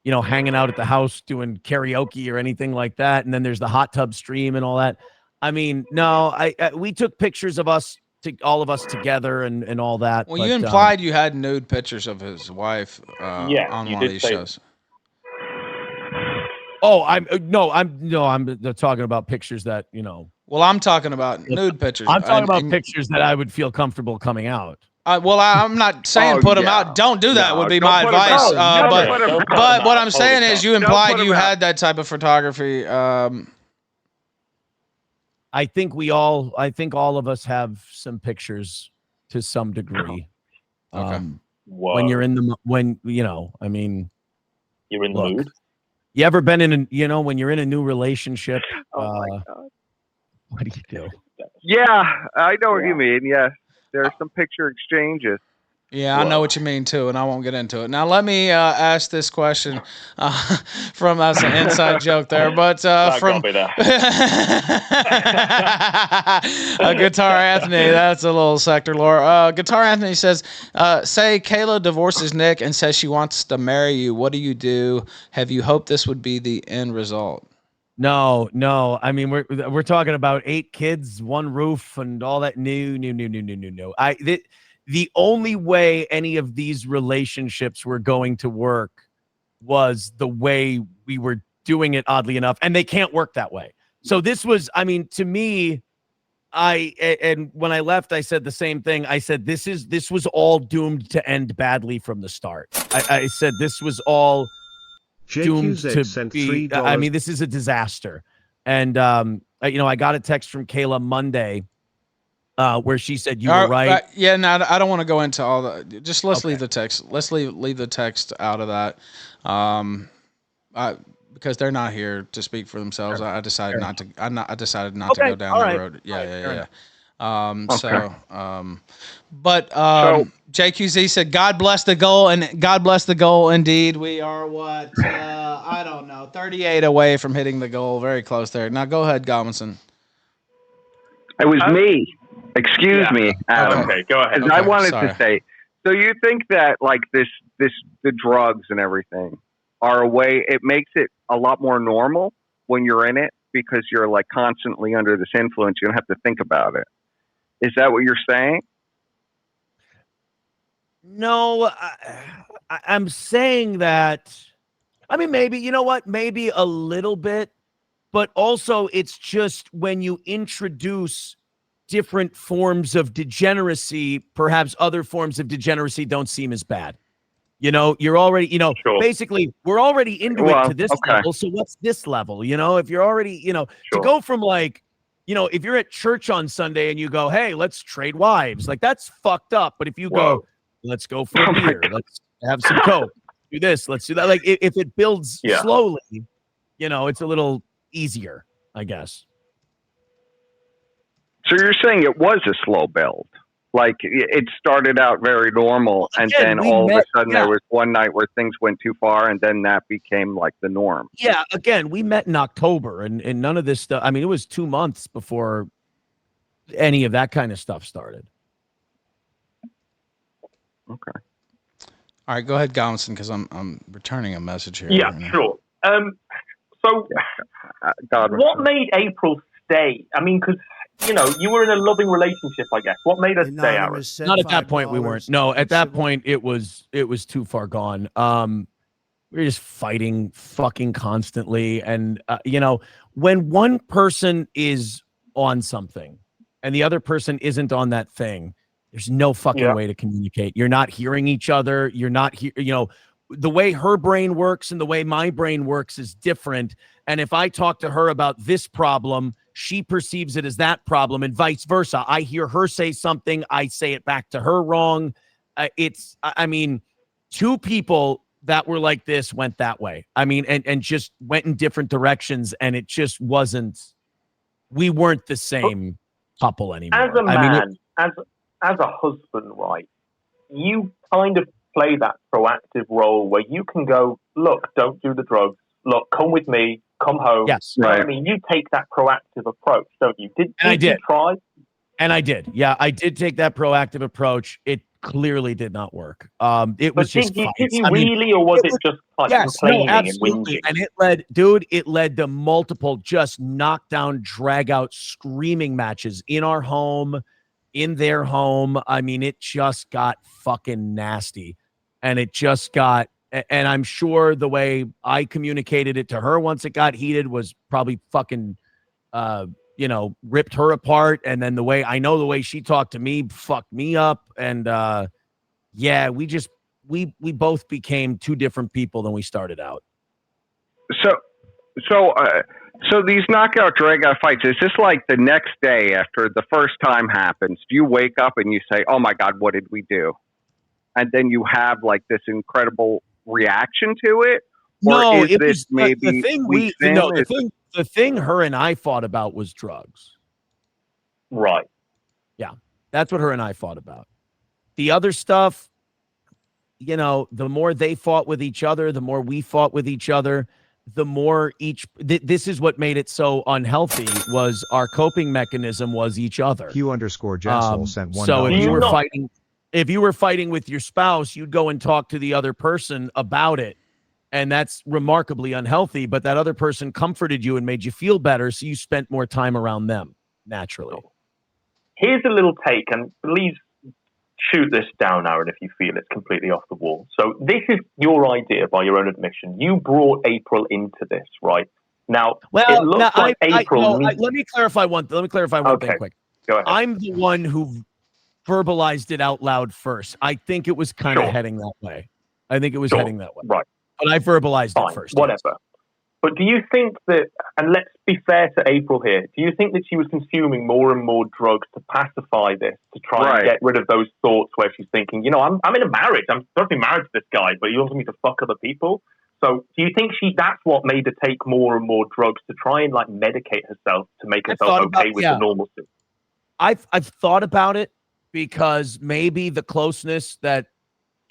you know, hanging out at the house doing karaoke or anything like that. And then there's the hot tub stream and all that. I mean, no, we took pictures of us, all of us together and all that. Well, you implied you had nude pictures of his wife on one of these shows. Oh, I'm talking about pictures that, you know. Well, I'm talking about nude pictures. I'm talking about pictures that I would feel comfortable coming out. Well, I'm not saying put them out. Don't do that would be my advice. But what I'm saying is you implied you had that type of photography. I think all of us have some pictures to some degree. Okay. When you're in the, I mean. You're in the mood? You ever been when you're in a new relationship? Oh my God. What do you do? Yeah, I know what you mean. Yes, there's some picture exchanges. Yeah, I know what you mean too, and I won't get into it. Now, let me ask this question from us, an inside joke there, but from Guitar Anthony, that's a little sector lore. Guitar Anthony says, say Kayla divorces Nick and says she wants to marry you. What do you do? Have you hoped this would be the end result? No. I mean, we're talking about 8 kids, 1 roof, and all that. No. The only way any of these relationships were going to work was the way we were doing it, oddly enough, and they can't work that way. So this was, I mean, to me, and when I left, I said the same thing. I said, this was all doomed to end badly from the start. I said this was all doomed to be, I mean, this is a disaster. And, I got a text from Kayla Monday where she said you were right. Yeah, no, I don't want to go into all that. Just let's leave the text. Let's leave the text out of that. Because they're not here to speak for themselves. Sure. I decided not to. I decided not to go down that road. Yeah. JQZ said, "God bless the goal," and God bless the goal. Indeed, we are what I don't know, 38 away from hitting the goal. Very close there. Now go ahead, Godwinson. It was me. Excuse me, Adam. Okay, go ahead. I wanted to say. So you think that like the drugs and everything are a way, it makes it a lot more normal when you're in it because you're like constantly under this influence. You don't have to think about it. Is that what you're saying? No, I'm saying that, I mean, maybe, you know what, maybe a little bit, but also it's just when you introduce different forms of degeneracy, perhaps other forms of degeneracy don't seem as bad. You're already, sure. Basically we're already into it to this level. So what's this level? If you're already, sure. To go from like, if you're at church on Sunday and you go, hey, let's trade wives, like that's fucked up. But if you go, let's go for a beer, let's have some Coke, do this, let's do that. Like if it builds slowly, it's a little easier, I guess. So you're saying it was a slow build? Like it started out very normal, and then all of a sudden there was one night where things went too far, and then that became like the norm. Yeah, again, we met in October, and none of this stuff. I mean, it was 2 months before any of that kind of stuff started. Okay. All right, go ahead, Godwinson, because I'm returning a message here. Yeah, sure. So, what made April stay? I mean, because you were in a loving relationship, I guess. What made us stay, Aaron? Not at that point, we weren't. No, at that point, it was too far gone. We were just fighting fucking constantly. And, when one person is on something and the other person isn't on that thing, there's no fucking way to communicate. You're not hearing each other. You're not the way her brain works and the way my brain works is different. And if I talk to her about this problem, she perceives it as that problem and vice versa. I hear her say something, I say it back to her wrong. I mean, two people that were like this went that way. I mean, and just went in different directions, and it just wasn't, we weren't the same couple anymore. As a man, as a husband, right, you kind of play that proactive role where you can go, look, don't do the drugs. Look, come with me. Come home. Yes. Right. I mean, you take that proactive approach, don't you? Did you try? And I did. Yeah, I did take that proactive approach. It clearly did not work. It was just did you really, or was it just like complaining and whinging? And it led to multiple just knockdown, drag out, screaming matches in our home, in their home. I mean, it just got fucking nasty. And it just got, and I'm sure the way I communicated it to her once it got heated was probably fucking, ripped her apart. And then the way she talked to me fucked me up. And we both became two different people than we started out. So these knockout drag out fights, is this like the next day after the first time happens? Do you wake up and you say, oh my God, what did we do? And then you have like this incredible reaction to it? No, it was maybe the thing her and I fought about was drugs. Right. Yeah. That's what her and I fought about. The other stuff, the more they fought with each other, the more we fought with each other, the more this is what made it so unhealthy, was our coping mechanism was each other. Q_Jasshole sent $1. So if you were fighting with your spouse, you'd go and talk to the other person about it. And that's remarkably unhealthy, but that other person comforted you and made you feel better. So you spent more time around them naturally. Here's a little take, and please shoot this down, Aaron, if you feel it's completely off the wall. So this is your idea, by your own admission. You brought April into this, right? Now, it looks like April. Let me clarify one. Let me clarify one thing quick. Go ahead. I'm the one who verbalized it out loud first. I think it was kind of heading that way. Right. But I verbalized it first. Whatever. Yes. But do you think that, and let's be fair to April here, do you think that she was consuming more and more drugs to pacify this, to try and get rid of those thoughts where she's thinking, you know, I'm in a marriage, I'm supposed to be married to this guy, but he wants me to fuck other people? So do you think that's what made her take more and more drugs to try and like medicate herself to make herself okay with the normalcy? I've thought about it because maybe the closeness that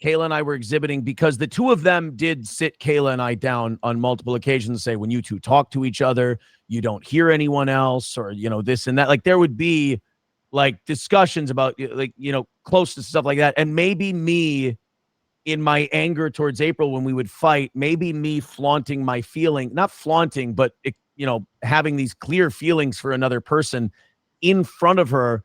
Kayla and I were exhibiting, because the two of them did sit Kayla and I down on multiple occasions and say, when you two talk to each other, you don't hear anyone else, or, you know, this and that. Like there would be like discussions about like, you know, closeness, stuff like that. And maybe me in my anger towards April when we would fight, maybe me flaunting my feeling, not flaunting, but, you know, having these clear feelings for another person in front of her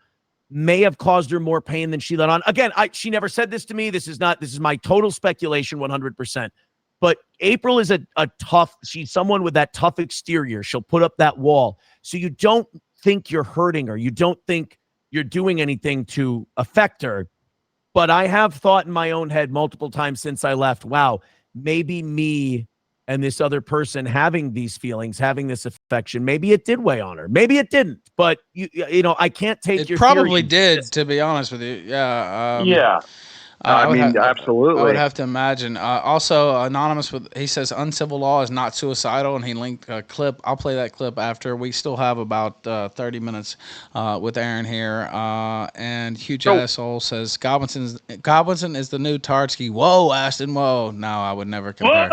may have caused her more pain than she let on. Again, she never said this to me. This is my total speculation, 100%. But April is she's someone with that tough exterior. She'll put up that wall. So you don't think you're hurting her. You don't think you're doing anything to affect her. But I have thought in my own head multiple times since I left, wow, maybe me and this other person having these feelings, having this affection, maybe it did weigh on her. Maybe it didn't. But, you know, I can't take your theory. It probably did, to be honest with you. Yeah. Yeah. I mean, absolutely. I would have to imagine. Also, Anonymous, he says uncivil law is not suicidal, and he linked a clip. I'll play that clip after. We still have about 30 minutes with Aaron here. And Huge Asshole says Godwinson is the new Tardsky. Whoa, Ashton, whoa. No, I would never compare.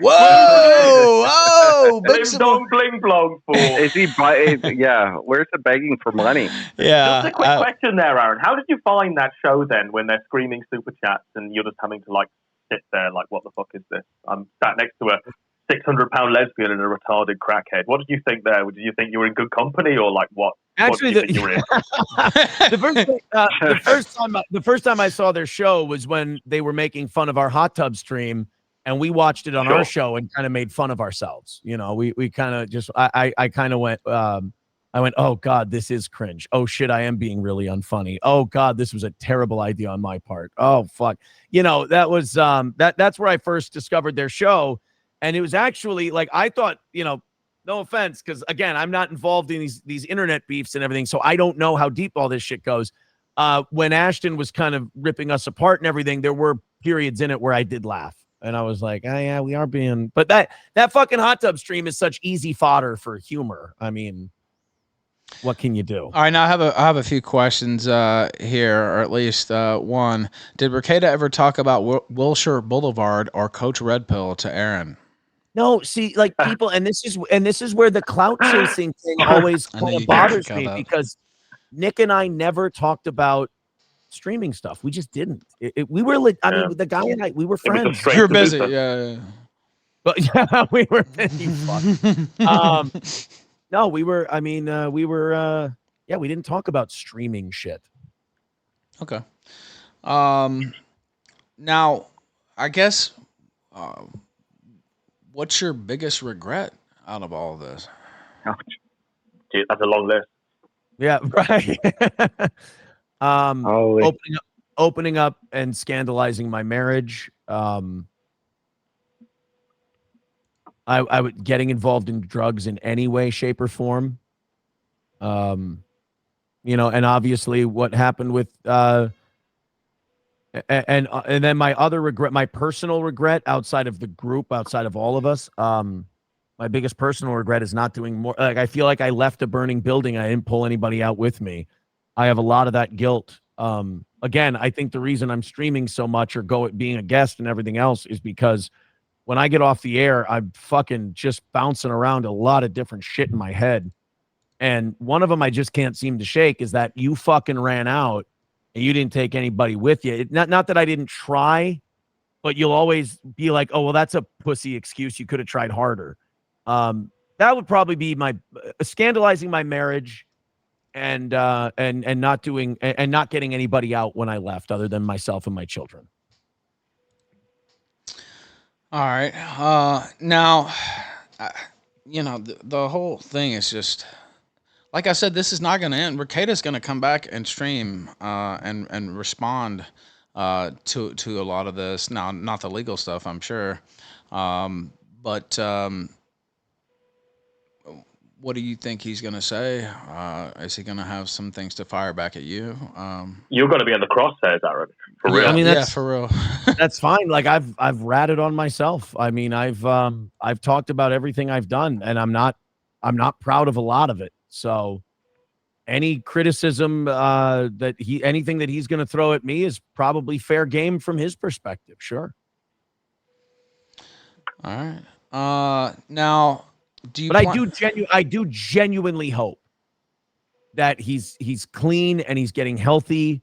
Whoa! Bling dong, bling blong. Is he? Yeah. Where's the begging for money? Yeah. Just a quick question there, Aaron. How did you find that show then, when they're screaming super chats and you're just having to like sit there like, what the fuck is this? I'm sat next to a 600-pound lesbian and a retarded crackhead. What did you think there? Did you think you were in good company, or like what? Actually, what did you think you were in? the first time I saw their show was when they were making fun of our hot tub stream, and we watched it on our show and kind of made fun of ourselves. You know, we kind of just I kind of went. I went, oh God, this is cringe. Oh shit, I am being really unfunny. Oh God, this was a terrible idea on my part. Oh fuck, you know, that was that's where I first discovered their show, and it was actually like I thought, you know, no offense, because again, I'm not involved in these internet beefs and everything, so I don't know how deep all this shit goes. When Ashton was kind of ripping us apart and everything, there were periods in it where I did laugh, and I was like, oh yeah, we are being. But that fucking hot tub stream is such easy fodder for humor. I mean, what can you do? All right, now I have a few questions here, or at least one. Did Rekieta ever talk about Wilshire Boulevard or Coach Red Pill to Aaron? No, see, like people, and this is where the clout chasing thing always kind of bothers me, because Nick and I never talked about streaming stuff. We just didn't. We were I mean, the guy and I, we were friends. You're busy, yeah. But yeah, we were busy. No, we were. I mean, we were. Yeah, we didn't talk about streaming shit. Okay. Now, I guess, what's your biggest regret out of all of this? Dude, that's a long list. Yeah, right. Opening up and scandalizing my marriage. I would getting involved in drugs in any way, shape, or form. You know, and obviously what happened with and then my other regret, my personal regret outside of the group, outside of all of us, my biggest personal regret is not doing more. Like, I feel like I left a burning building. I didn't pull anybody out with me. I have a lot of that guilt. Again, I think the reason I'm streaming so much or being a guest and everything else is because when I get off the air, I'm fucking just bouncing around a lot of different shit in my head. And one of them I just can't seem to shake is that you fucking ran out and you didn't take anybody with you. Not that I didn't try, but you'll always be like, oh, well, that's a pussy excuse. You could have tried harder. That would probably be my scandalizing my marriage and not doing and not getting anybody out when I left other than myself and my children. All right. Now, the whole thing is just like I said. This is not going to end. Rekieta's going to come back and stream and respond to a lot of this. Now, not the legal stuff, I'm sure, but. What do you think he's going to say? Is he going to have some things to fire back at you? You're going to be in the crosshairs, Aaron. For real. I mean, for real. That's fine. Like I've ratted on myself. I mean, I've talked about everything I've done, and I'm not proud of a lot of it. So any criticism anything that he's going to throw at me is probably fair game from his perspective. Sure. All right. Now. I do genuinely hope that he's clean and he's getting healthy.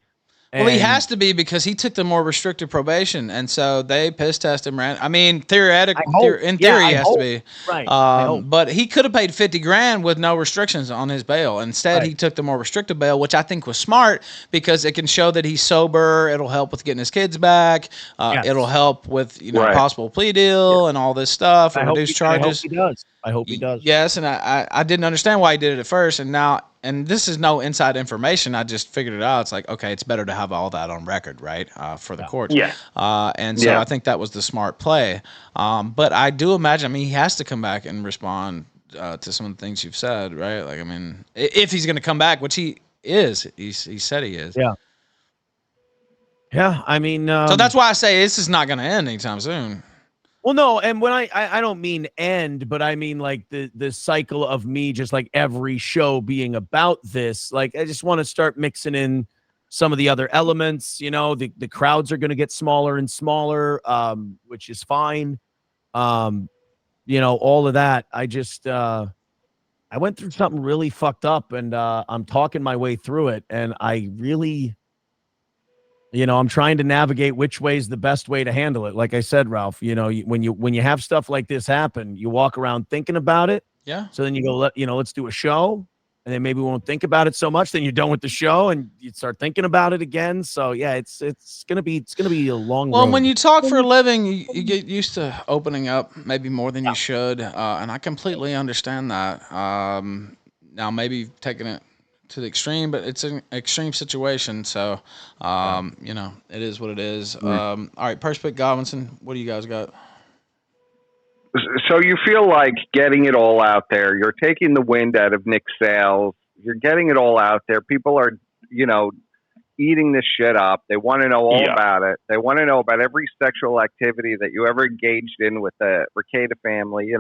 Well, he has to be because he took the more restrictive probation, and so they piss test him. I mean, theoretically, in theory, he has to be right. But he could have paid $50,000 with no restrictions on his bail. Instead, he took the more restrictive bail, which I think was smart because it can show that he's sober. It'll help with getting his kids back. It'll help with possible plea deal and all this stuff and reduce charges. I hope he does. Yes, and I didn't understand why he did it at first, and now. And this is no inside information. I just figured it out. It's like, okay, it's better to have all that on record, right, for the courts. Yeah. And so I think that was the smart play. But I do imagine, I mean, he has to come back and respond to some of the things you've said, right? Like, I mean, if he's going to come back, which he is, he said he is. Yeah. Yeah, I mean. So that's why I say this is not going to end anytime soon. Well, no, and when I don't mean end, but I mean like the cycle of me just like every show being about this. Like I just want to start mixing in some of the other elements. The crowds are going to get smaller and smaller, which is fine. All of that. I just I went through something really fucked up, and I'm talking my way through it, and I really. I'm trying to navigate which way is the best way to handle it. Like I said, Ralph, when you have stuff like this happen, you walk around thinking about it. Yeah. So then you go, let's do a show. And then maybe we won't think about it so much. Then you're done with the show and you start thinking about it again. So yeah, it's going to be a long Well, road. when you talk for a living, you get used to opening up maybe more than you should. And I completely understand that. Now maybe taking it to the extreme, but it's an extreme situation, so it is what it is. All right, Perspic, Godwinson, what do you guys got? So you feel like getting it all out there. You're taking the wind out of Nick's sails. You're getting it all out there. People are, eating this shit up. They want to know all about it. They want to know about every sexual activity that you ever engaged in with the Rekieta family,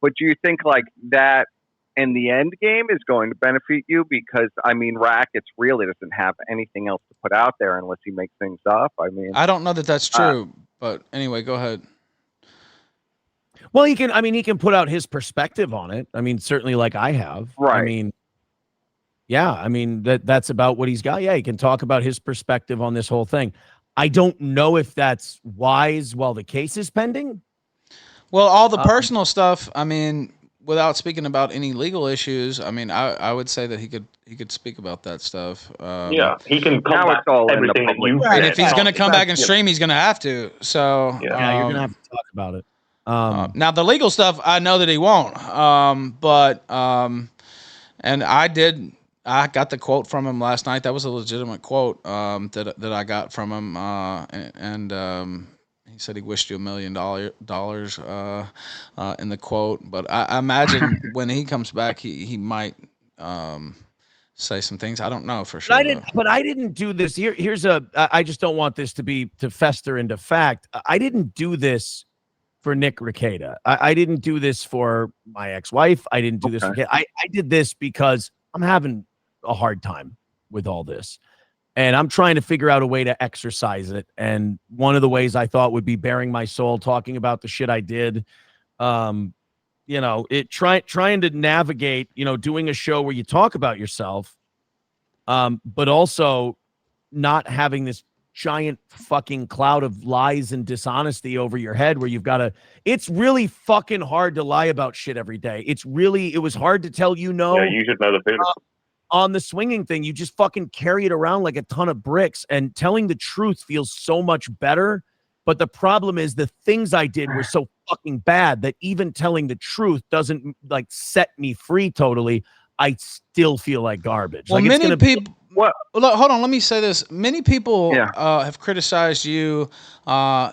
But do you think like that in the end game is going to benefit you? Because, I mean, Rackets really doesn't have anything else to put out there unless he makes things up. I mean, I don't know that that's true, but anyway, go ahead. Well, he can put out his perspective on it. I mean, certainly like I have. Right. I mean, that's about what he's got. Yeah, he can talk about his perspective on this whole thing. I don't know if that's wise while the case is pending. Well, all the personal stuff, I mean, without speaking about any legal issues, I mean, I would say that he could speak about that stuff. He can come back everything that you said. And if he's going to come back and stream, he's going to have to. So you're going to have to talk about it. Now the legal stuff, I know that he won't. And I got the quote from him last night. That was a legitimate quote that I got from him, and he said he wished you $1 million in the quote. But I imagine when he comes back, he might say some things. I don't know for sure. But I didn't do this. I just don't want this to fester into fact. I didn't do this for Nick Rekieta. I didn't do this for my ex-wife. I didn't do this for I did this because I'm having a hard time with all this. And I'm trying to figure out a way to exercise it. And one of the ways I thought would be bearing my soul, talking about the shit I did. Trying to navigate, doing a show where you talk about yourself, but also not having this giant fucking cloud of lies and dishonesty over your head where you've got to, it's really fucking hard to lie about shit every day. It was hard to tell Yeah, you should know the feeling. on the swinging thing, you just fucking carry it around like a ton of bricks, and telling the truth feels so much better. But the problem is the things I did were so fucking bad that even telling the truth doesn't like set me free totally. I still feel like garbage. Well, like many people. Look, hold on. Let me say this. Many people have criticized you,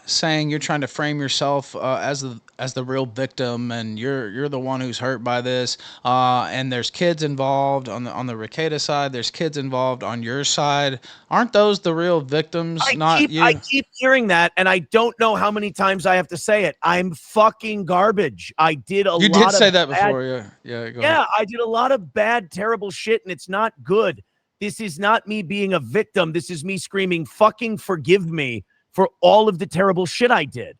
saying you're trying to frame yourself as the real victim, and you're the one who's hurt by this. And there's kids involved on the Rekieta side. There's kids involved on your side. Aren't those the real victims? I keep hearing that, and I don't know how many times I have to say it. I'm fucking garbage. I did a lot. You did say that before, yeah. Go ahead. I did a lot of bad, terrible shit, and it's not good. This is not me being a victim. This is me screaming, fucking forgive me for all of the terrible shit I did.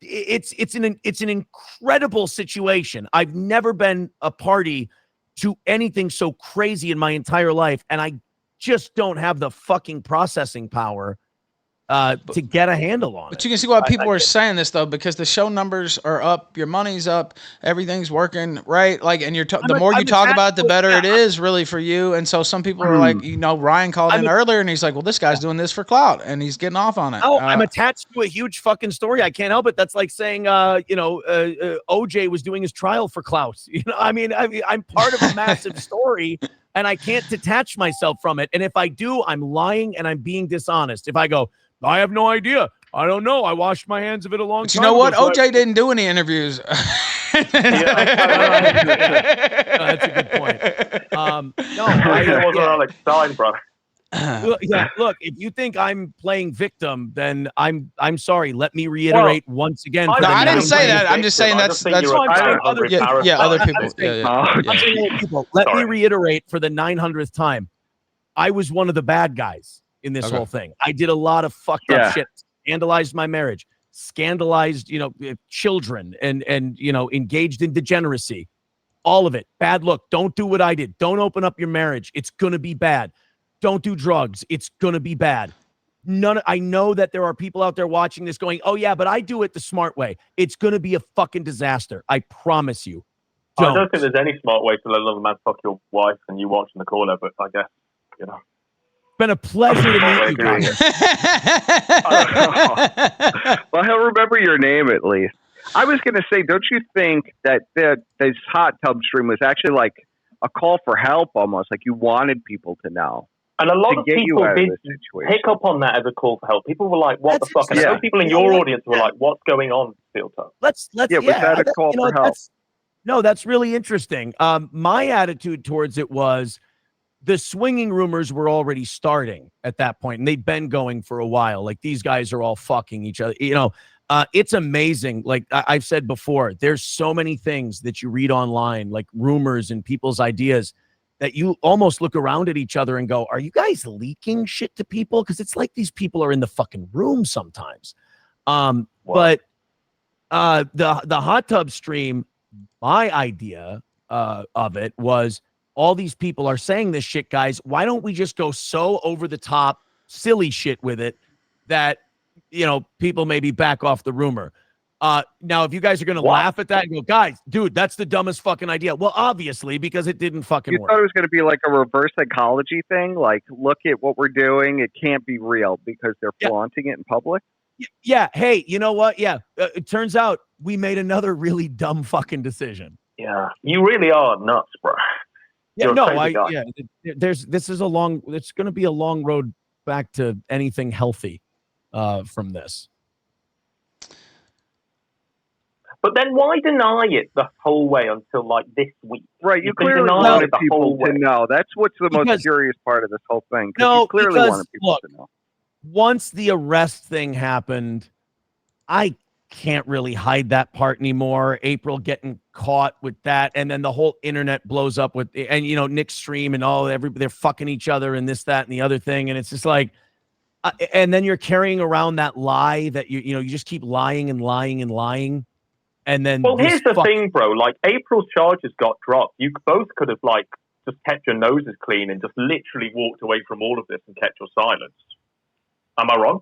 It's an incredible situation. I've never been a party to anything so crazy in my entire life, and I just don't have the fucking processing power to get a handle on it. But you can see why people are saying this, though, because the show numbers are up, your money's up, everything's working, right? Like, and the more you talk about it, the better it is really for you. And so some people are like, Ryan called in earlier, and he's like, well, this guy's doing this for clout, and he's getting off on it. Oh, I'm attached to a huge fucking story. I can't help it. That's like saying, OJ was doing his trial for clout. I'm part of a massive story, and I can't detach myself from it. And if I do, I'm lying and I'm being dishonest. If I go, I have no idea. I don't know. I washed my hands of it a long time ago. You know what? OJ didn't do any interviews. That's a good point. It wasn't Alex Stein, bro. Look, if you think I'm playing victim, then I'm sorry. Let me reiterate once again. No, I didn't say that. I'm just saying that's other people. Let me reiterate for the 900th time. I was one of the bad guys in this whole thing. I did a lot of fucked up shit. Scandalized my marriage, scandalized, children, and engaged in degeneracy. All of it. Bad look. Don't do what I did. Don't open up your marriage. It's going to be bad. Don't do drugs. It's going to be bad. I know that there are people out there watching this going, oh yeah, but I do it the smart way. It's going to be a fucking disaster. I promise you. I don't think there's any smart way to let another man fuck your wife and you watching the caller, but I guess, been a pleasure to meet you guys. Well, he'll remember your name at least. I was going to say, don't you think that this hot tub stream was actually like a call for help almost? Like you wanted people to know. And a lot of people did pick up on that as a call for help. People were like, what the fuck? And I know people in your audience were like, what's going on, Steel Toe? Was that a call for help? No, that's really interesting. My attitude towards it was, the swinging rumors were already starting at that point, and they'd been going for a while. Like, these guys are all fucking each other. It's amazing. Like I've said before, there's so many things that you read online, like rumors and people's ideas, that you almost look around at each other and go, are you guys leaking shit to people? Because it's like these people are in the fucking room sometimes. But the hot tub stream, my idea of it was, all these people are saying this shit, guys. Why don't we just go so over the top, silly shit with it that, people maybe back off the rumor. Now, if you guys are going to laugh at that and go, guys, dude, that's the dumbest fucking idea. Well, obviously, because it didn't fucking work. You thought it was going to be like a reverse psychology thing? Like, look at what we're doing. It can't be real because they're flaunting it in public? Yeah. Hey, you know what? Yeah. It turns out we made another really dumb fucking decision. Yeah. You really are nuts, bro. Yeah, it's going to be a long road back to anything healthy from this. But then why deny it the whole way until like this week? Right, you clearly wanted people to know. That's what's the most curious part of this whole thing. You clearly wanted people to know. Once the arrest thing happened, I can't really hide that part anymore. April getting caught with that, and then the whole internet blows up with, and Nick's stream and they're fucking each other and this, that, and the other thing, and it's just like, and then you're carrying around that lie that you just keep lying and lying and lying, and then. Well, here's the thing, bro. Like, April's charges got dropped. You both could have just kept your noses clean and just literally walked away from all of this and kept your silence. Am I wrong?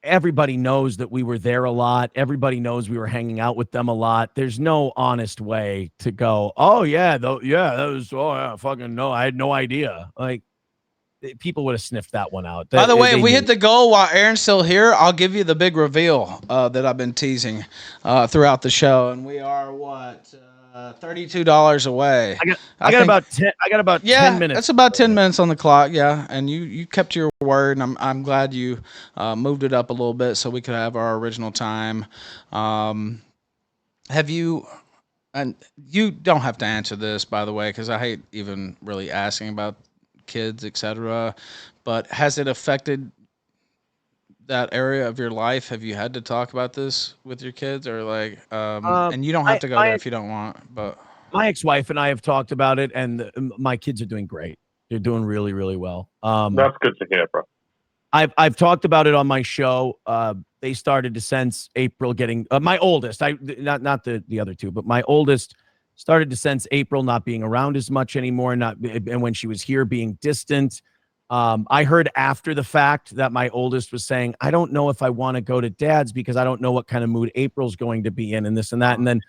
everybody knows that we were there a lot. Everybody knows we were hanging out with them a lot. There's no honest way to go, oh yeah, that was, oh yeah, fucking no, I had no idea. Like, people would have sniffed that one out. By the way, if we hit the goal while Aaron's still here, I'll give you the big reveal that I've been teasing throughout the show, and we are what $32 away. I got about 10 minutes. That's about 10 minutes on the clock. Yeah, and you kept your word, and I'm glad you moved it up a little bit so we could have our original time. Have you? And you don't have to answer this, by the way, because I hate even really asking about kids, etc. But has it affected that area of your life? Have you had to talk about this with your kids, or like, and you don't have to go there if you don't want, but my ex-wife and I have talked about it, and my kids are doing great. They're doing really, really well. That's good to hear, bro. I've talked about it on my show. They started to sense April getting my oldest. Not the other two, but my oldest started to sense April not being around as much anymore, and when she was here, being distant. I heard after the fact that my oldest was saying, I don't know if I want to go to dad's because I don't know what kind of mood April's going to be in, and this and that. And then,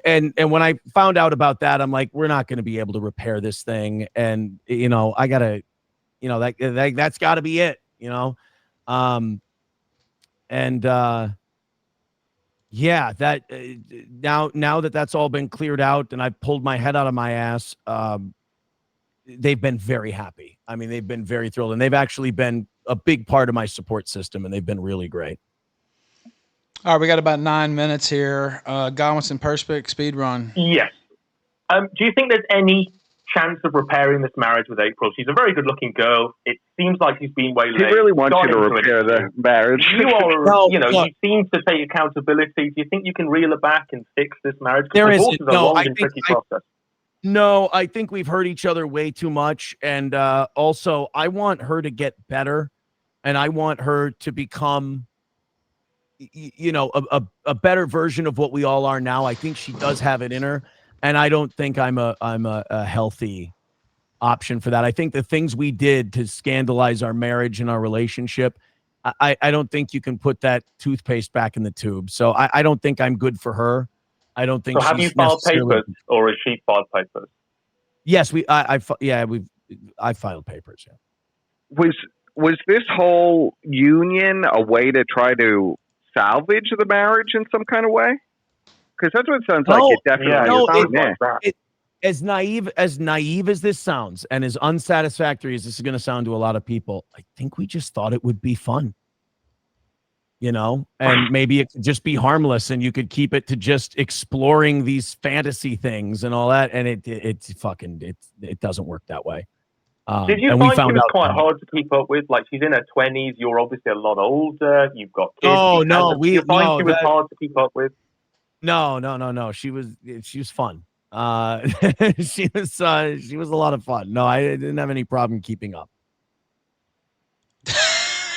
and when I found out about that, I'm like, we're not going to be able to repair this thing. And, I gotta, that's gotta be it, yeah, that now that that's all been cleared out and I pulled my head out of my ass, they've been very happy. I mean, they've been very thrilled, and they've actually been a big part of my support system, and they've been really great. All right, we got about 9 minutes here. Godwinson Perspic speed run. Yes. Do you think there's any chance of repairing this marriage with April? She's a very good-looking girl. It seems like she's been waylaid. He really wants you to repair the marriage. You seem to take accountability. Do you think you can reel it back and fix this marriage? There is no. No, I think we've hurt each other way too much, and also I want her to get better, and I want her to become, a better version of what we all are now. I think she does have it in her. And I don't think I'm a healthy option for that. I think the things we did to scandalize our marriage and our relationship, I don't think you can put that toothpaste back in the tube. So I don't think I'm good for her. I don't think. So have you filed papers, or is she filed papers? Yes, I filed papers. Yeah. Was this whole union a way to try to salvage the marriage in some kind of way? Because that's what it sounds like. It definitely is. As naive as this sounds, and as unsatisfactory as this is going to sound to a lot of people, I think we just thought it would be fun. And maybe it could just be harmless, and you could keep it to just exploring these fantasy things and all that. And it doesn't work that way. Did you find she was quite hard to keep up with? Like, she's in her 20s. You're obviously a lot older. You've got kids. Oh no, she was hard to keep up with. No. She was fun. She was a lot of fun. No, I didn't have any problem keeping up.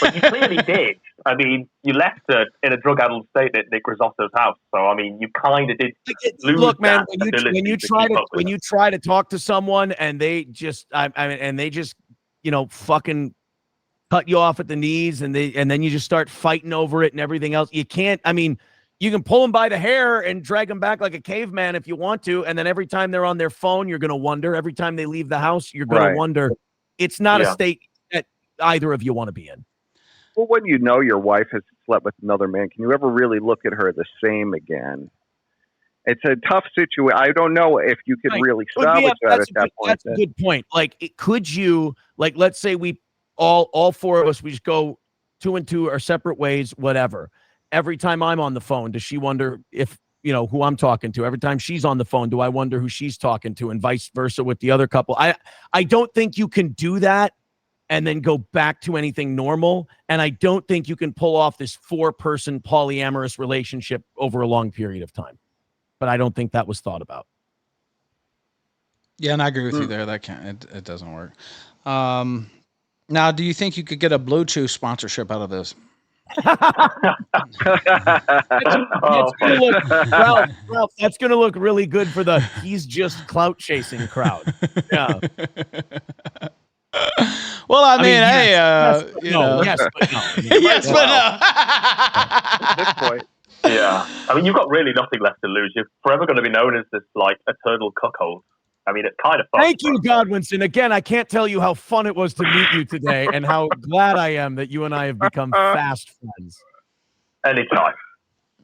But you clearly did. I mean, you left her in a drug-addled state at Nick Risotto's house. So, I mean, you kind of did lose. Look, man, when you try to talk to someone and they just, fucking cut you off at the knees, and then you just start fighting over it and everything else. You can't. I mean, you can pull them by the hair and drag them back like a caveman if you want to, and then every time they're on their phone, you're going to wonder. Every time they leave the house, you're going to wonder. It's not a state that either of you want to be in. Well, when you know your wife has slept with another man, can you ever really look at her the same again? It's a tough situation. I don't know if you could really salvage that at that point. That's a good point. Like, could you, let's say we all four of us, we just go 2 and 2 our separate ways, whatever. Every time I'm on the phone, does she wonder if, who I'm talking to? Every time she's on the phone, do I wonder who she's talking to, and vice versa with the other couple? I don't think you can do that and then go back to anything normal. And I don't think you can pull off this 4-person polyamorous relationship over a long period of time. But I don't think that was thought about. Yeah, and I agree with you there. That it doesn't work. Now, do you think you could get a Blue Chew sponsorship out of this? Ralph, that's going to look really good for the he's just clout chasing crowd. Yeah. Well, Well, I mean, hey, yes, you no, know. yes, but no. Yes, but no. At this point, yeah. I mean, you've got really nothing left to lose. You're forever going to be known as this like eternal cuckold. I mean, it's kind of fun. Thank you, Godwinson. Again, I can't tell you how fun it was to meet you today, and how glad I am that you and I have become fast friends. Anytime.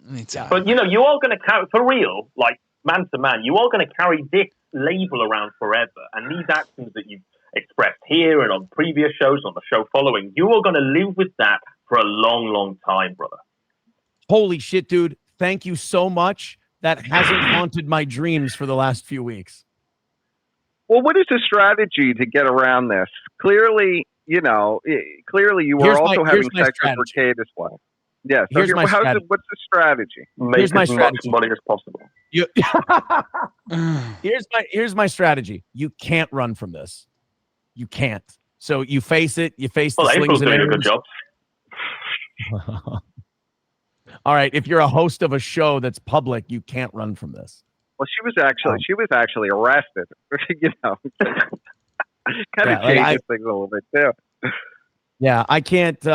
Anytime. But you know, you are going to carry, for real, like man to man, you are going to carry this label around forever, and these actions that you've expressed here and on previous shows, on the show following, you are going to live with that for a long, long time, brother. Holy shit, dude. Thank you so much. That hasn't haunted my dreams for the last few weeks. Well, what is the strategy to get around this? Clearly, you know, you were also having sex with Rekieta as well. Yeah. So what's the strategy? Make as much money as possible. Here's my strategy. You can't run from this. You can't. So you face it. You face the slings and arrows. April's doing a good job. All right. If you're a host of a show that's public, you can't run from this. Well, she was actually arrested. You know, kind of changes things a little bit too. Yeah, I can't.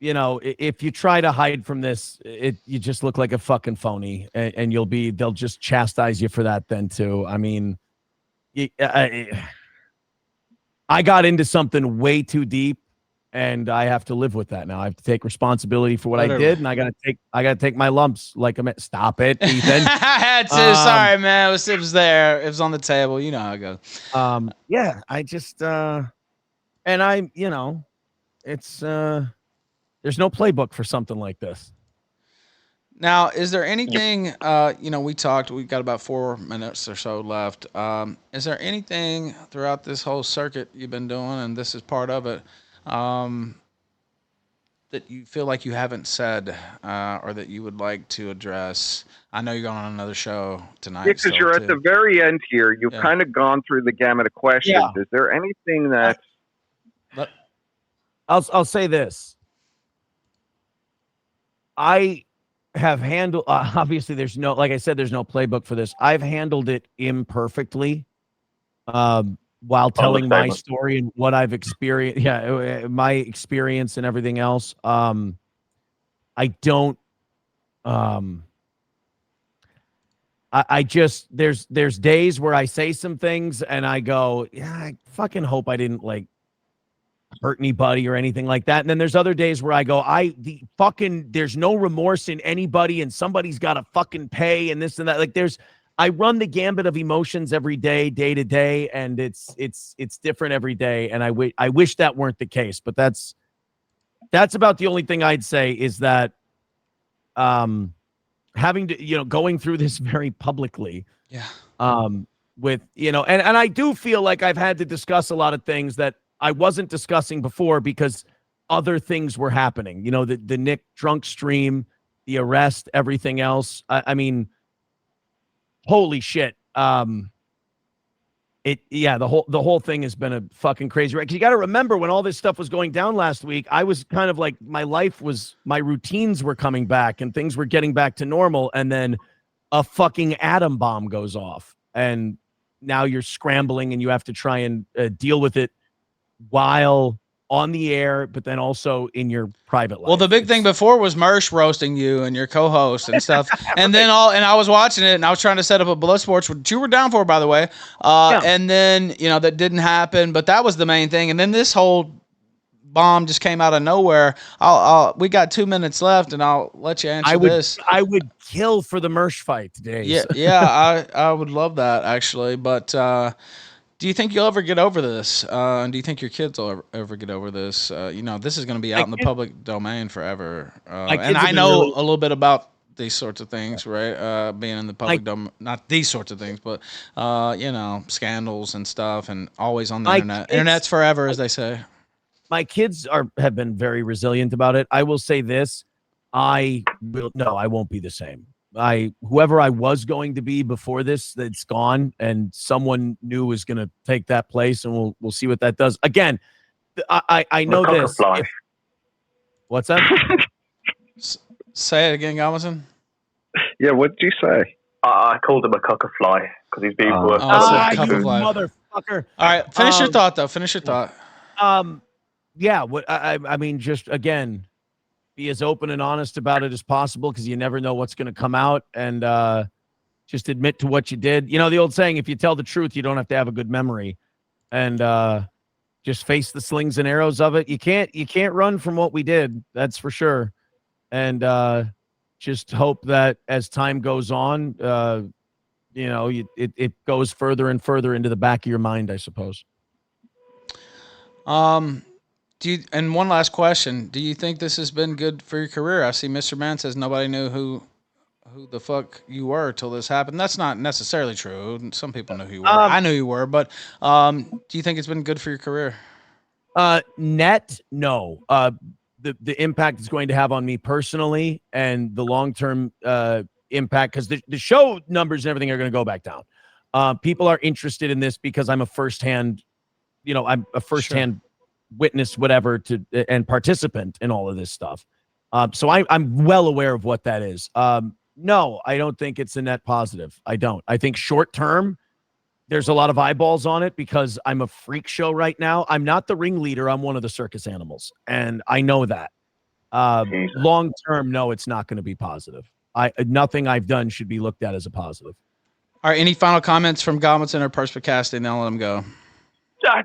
You know, if you try to hide from this, you just look like a fucking phony, and they'll just chastise you for that then too. I mean, I got into something way too deep, and I have to live with that now. I have to take responsibility for what I did, and I gotta take my lumps. Stop it, Ethan. I had to. Sorry, man. It was there. It was on the table. You know how it goes. Yeah. I just and I, you know, it's there's no playbook for something like this. Now, is there anything, you know, we've got about 4 minutes or so left. Is there anything throughout this whole circuit you've been doing, and this is part of it, that you feel like you haven't said, or that you would like to address? I know you're going on another show tonight. Yeah, because you're at the very end here. You've kind of gone through the gamut of questions. Yeah. Is there anything that... I'll say this. I have handled, obviously there's no, like I said, there's no playbook for this. I've handled it imperfectly while telling my story and what I've experienced. Yeah, my experience and everything else. I don't, I just, there's days where I say some things and I go, yeah, I fucking hope I didn't like hurt anybody or anything like that. And then there's other days where I go, there's no remorse in anybody, and somebody's got to fucking pay and this and that. Like I run the gambit of emotions every day, day to day, and it's different every day. And I wish that weren't the case, but that's about the only thing I'd say is that, having to, you know, going through this very publicly. Yeah. With, you know, and I do feel like I've had to discuss a lot of things that I wasn't discussing before because other things were happening. You know, the Nick drunk stream, the arrest, everything else. I mean, holy shit. The whole thing has been a fucking crazy wreck. You got to remember when all this stuff was going down last week, I was kind of like, my routines were coming back and things were getting back to normal. And then a fucking atom bomb goes off, and now you're scrambling and you have to try and deal with it while on the air, but then also in your private life. Well, the big thing before was Mersh roasting you and your co-host and stuff. And then I was watching it and I was trying to set up a Blood Sports, which you were down for, by the way. And then, you know, that didn't happen, but that was the main thing. And then this whole bomb just came out of nowhere. We got 2 minutes left and I'll let you answer this. I would kill for the Mersh fight today. Yeah. I would love that actually. But, do you think you'll ever get over this? And do you think your kids will ever get over this? You know, this is going to be out in the public domain forever. And I know a little bit about these sorts of things, right? Being in the public domain, not these sorts of things, but, you know, scandals and stuff, and always on the internet. Internet's forever, as they say. My kids have been very resilient about it. I will say this. I won't be the same. Whoever I was going to be before this, that's gone, and someone new is going to take that place, and we'll see what that does. Again, I know this. What's that? Say it again, Godwinson. Yeah, what did you say? I called him a cuckafly because he's being worse. You motherfucker! All right, finish your thought though. Finish your thought. yeah, what I mean, just again, be as open and honest about it as possible because you never know what's going to come out, and just admit to what you did. You know, the old saying, if you tell the truth, you don't have to have a good memory, and just face the slings and arrows of it. You can't run from what we did. That's for sure. And just hope that as time goes on, it goes further and further into the back of your mind, I suppose. And one last question. Do you think this has been good for your career? I see Mr. Man says nobody knew who the fuck you were till this happened. That's not necessarily true. Some people knew who you were. I knew you were, but do you think it's been good for your career? Net, no. The impact it's going to have on me personally and the long-term impact, because the show numbers and everything are going to go back down. People are interested in this because I'm a firsthand witness, whatever, and participant in all of this stuff. So I'm well aware of what that is. No, I don't think it's a net positive. I don't. I think short term, there's a lot of eyeballs on it because I'm a freak show right now. I'm not the ringleader. I'm one of the circus animals, and I know that. Long term, no, it's not going to be positive. Nothing I've done should be looked at as a positive. All right, any final comments from Godwinson or Perspicacity, and then I'll let them go.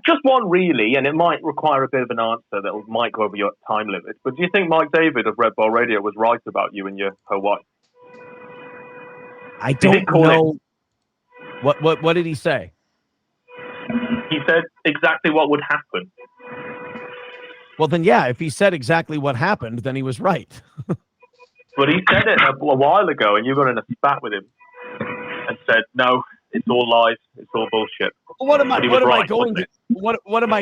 Just one, really, and it might require a bit of an answer that might go over your time limit. But do you think Mike David of Red Bar Radio was right about you and her wife? I don't know. What did he say? He said exactly what would happen. Well, then, yeah, if he said exactly what happened, then he was right. But he said it a while ago, and you got in a spat with him and said, "No, it's all lies. It's all bullshit." What am I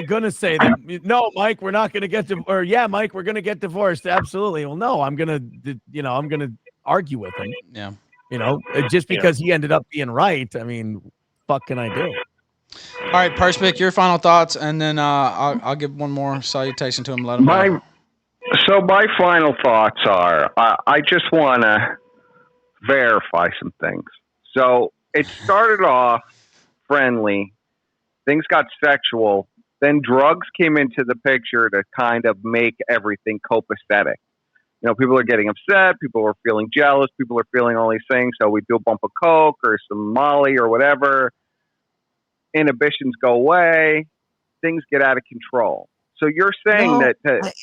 going to say? That, no, Mike, we're not going to get or yeah, Mike, we're going to get divorced. Absolutely. Well, no, I'm going to argue with him. Yeah. Just because he ended up being right. I mean, fuck can I do? All right, Perspic, your final thoughts, and then I'll give one more salutation to him. Let him go. So my final thoughts are, I just want to verify some things. So it started off friendly, things got sexual, then drugs came into the picture to kind of make everything copacetic. People are getting upset, people are feeling jealous, people are feeling all these things, so we do a bump of coke or some Molly or whatever. Inhibitions go away, things get out of control. So you're saying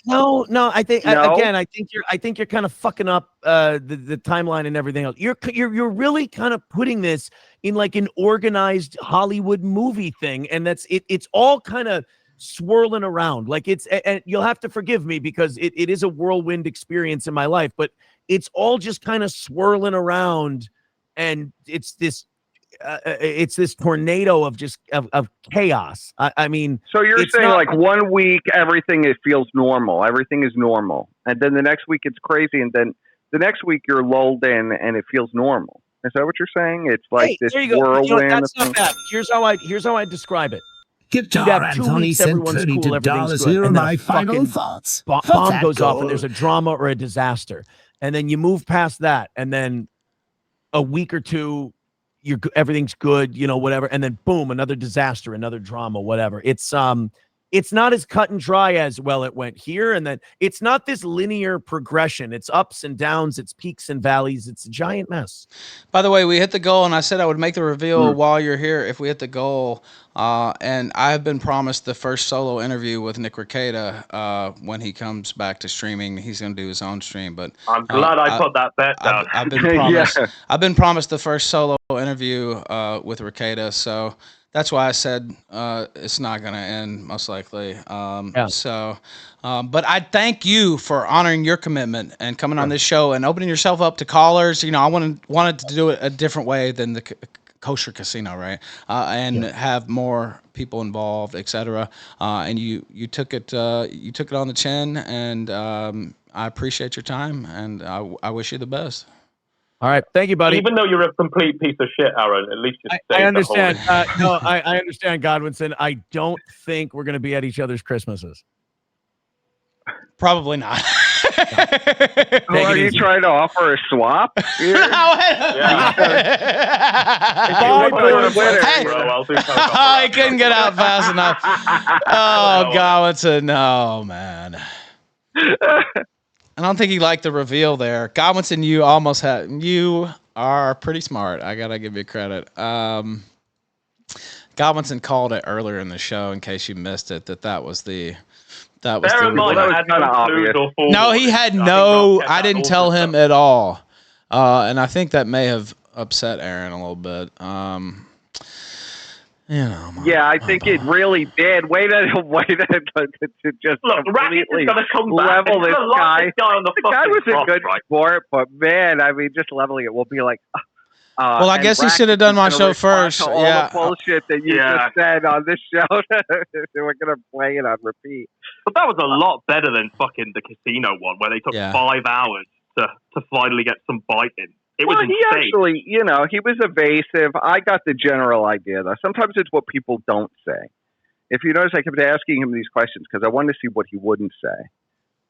no. I think again, I think you're kind of fucking up the timeline and everything else. You're really kind of putting this in like an organized Hollywood movie thing, and that's it. It's all kind of swirling around. Like and you'll have to forgive me because it is a whirlwind experience in my life, but it's all just kind of swirling around, and it's this tornado of chaos. I mean, so you're saying like 1 week everything feels normal, everything is normal, and then the next week it's crazy, and then the next week you're lulled in and it feels normal. Is that what you're saying? It's like this whirlwind. That's not bad. Here's how I describe it. Guitar Anthony sent $32. Here are my final thoughts. Bomb goes off and there's a drama or a disaster, and then you move past that, and then a week or two, everything's good, whatever, and then boom, another disaster, another drama, whatever. It's not as cut and dry as, well, it went here, and then it's not this linear progression. It's ups and downs, it's peaks and valleys. It's a giant mess. By the way, we hit the goal, and I said I would make the reveal while you're here if we hit the goal. And I have been promised the first solo interview with Nick Rekieta when he comes back to streaming. He's going to do his own stream, but I'm glad I put that bet down. I've been promised. I've been promised the first solo interview with Rekieta, so that's why I said it's not going to end, most likely. So, but I thank you for honoring your commitment and coming on this show and opening yourself up to callers. I wanted to do it a different way than the kosher casino, right? And have more people involved, etc. And you took it on the chin, and I appreciate your time, and I wish you the best. All right, thank you, buddy. Even though you're a complete piece of shit, Aaron, at least you I understand. I understand, Godwinson. I don't think we're going to be at each other's Christmases. Probably not. Are you trying to offer a swap? I couldn't get out fast enough. Oh, Godwinson. No, man. I don't think he liked the reveal there. Godwinson, you are pretty smart. I gotta give you credit. Godwinson called it earlier in the show, in case you missed it, that was the Bear in mind, I had no clues or forewarning. No, he had no. I didn't tell him at all, and I think that may have upset Aaron a little bit. I think it really did. Way to just look. Completely gonna come back. level this guy. This guy on the was cross, a good sport, but man, I mean, just leveling it will be like. Well, I guess he should have done my show first. All the bullshit that you just said on this show, we're gonna play it on repeat. But that was a lot better than fucking the casino one, where they took 5 hours to finally get some bite in. It was insane. He actually, he was evasive. I got the general idea, though. Sometimes it's what people don't say. If you notice, I kept asking him these questions because I wanted to see what he wouldn't say,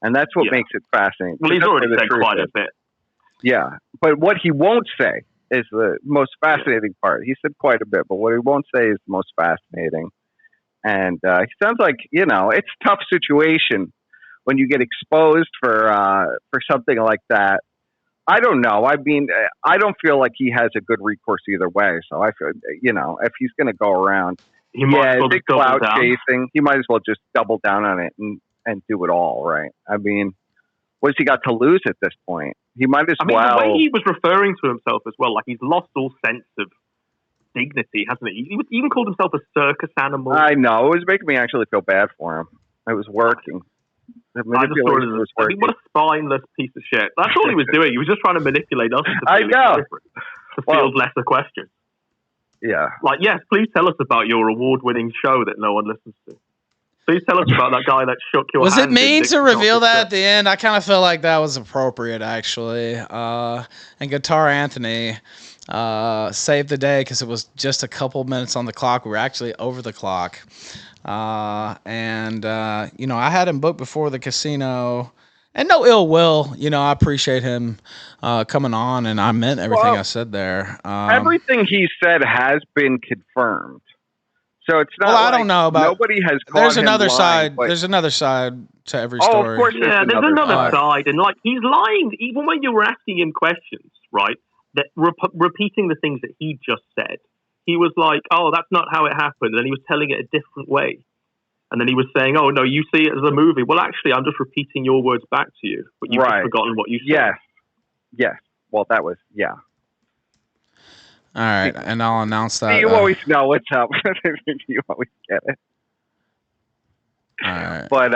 and that's what makes it fascinating. Well, he's already said quite a bit. Yeah, but what he won't say is the most fascinating part. He said quite a bit, but what he won't say is the most fascinating. And he sounds like, it's a tough situation when you get exposed for something like that. I don't know. I mean, I don't feel like he has a good recourse either way. So I feel, if he's going to go around, big cloud chasing, he might as well just double down on it and do it all, right? I mean, what's he got to lose at this point? He might as well. The way he was referring to himself as well, like he's lost all sense of dignity, hasn't he? He even called himself a circus animal. I know. It was making me actually feel bad for him. It was working. What a spineless piece of shit. That's all he was doing. He was just trying to manipulate us to field lesser questions. Yeah. Like, yes, please tell us about your award-winning show that no one listens to. Please tell us about that guy that shook your hand. Was it mean to reveal that at the end? I kind of feel like that was appropriate, actually. And Guitar Anthony saved the day because it was just a couple minutes on the clock. We were actually over the clock. I had him booked before the casino. And no ill will. I appreciate him coming on, and I meant everything I said there. Everything he said has been confirmed. So it's not. Well, I don't know about. Nobody has. There's another side. There's another side to every story. Oh, of course. Yeah, there's another side, and like he's lying. Even when you were asking him questions, right? That repeating the things that he just said. He was like, "Oh, that's not how it happened," and he was telling it a different way. And then he was saying, "Oh no, you see it as a movie." Well, actually, I'm just repeating your words back to you, but you've forgotten what you said. Yes. Well, that was All right, and I'll announce that. You always know what's up. You always get it. All right. But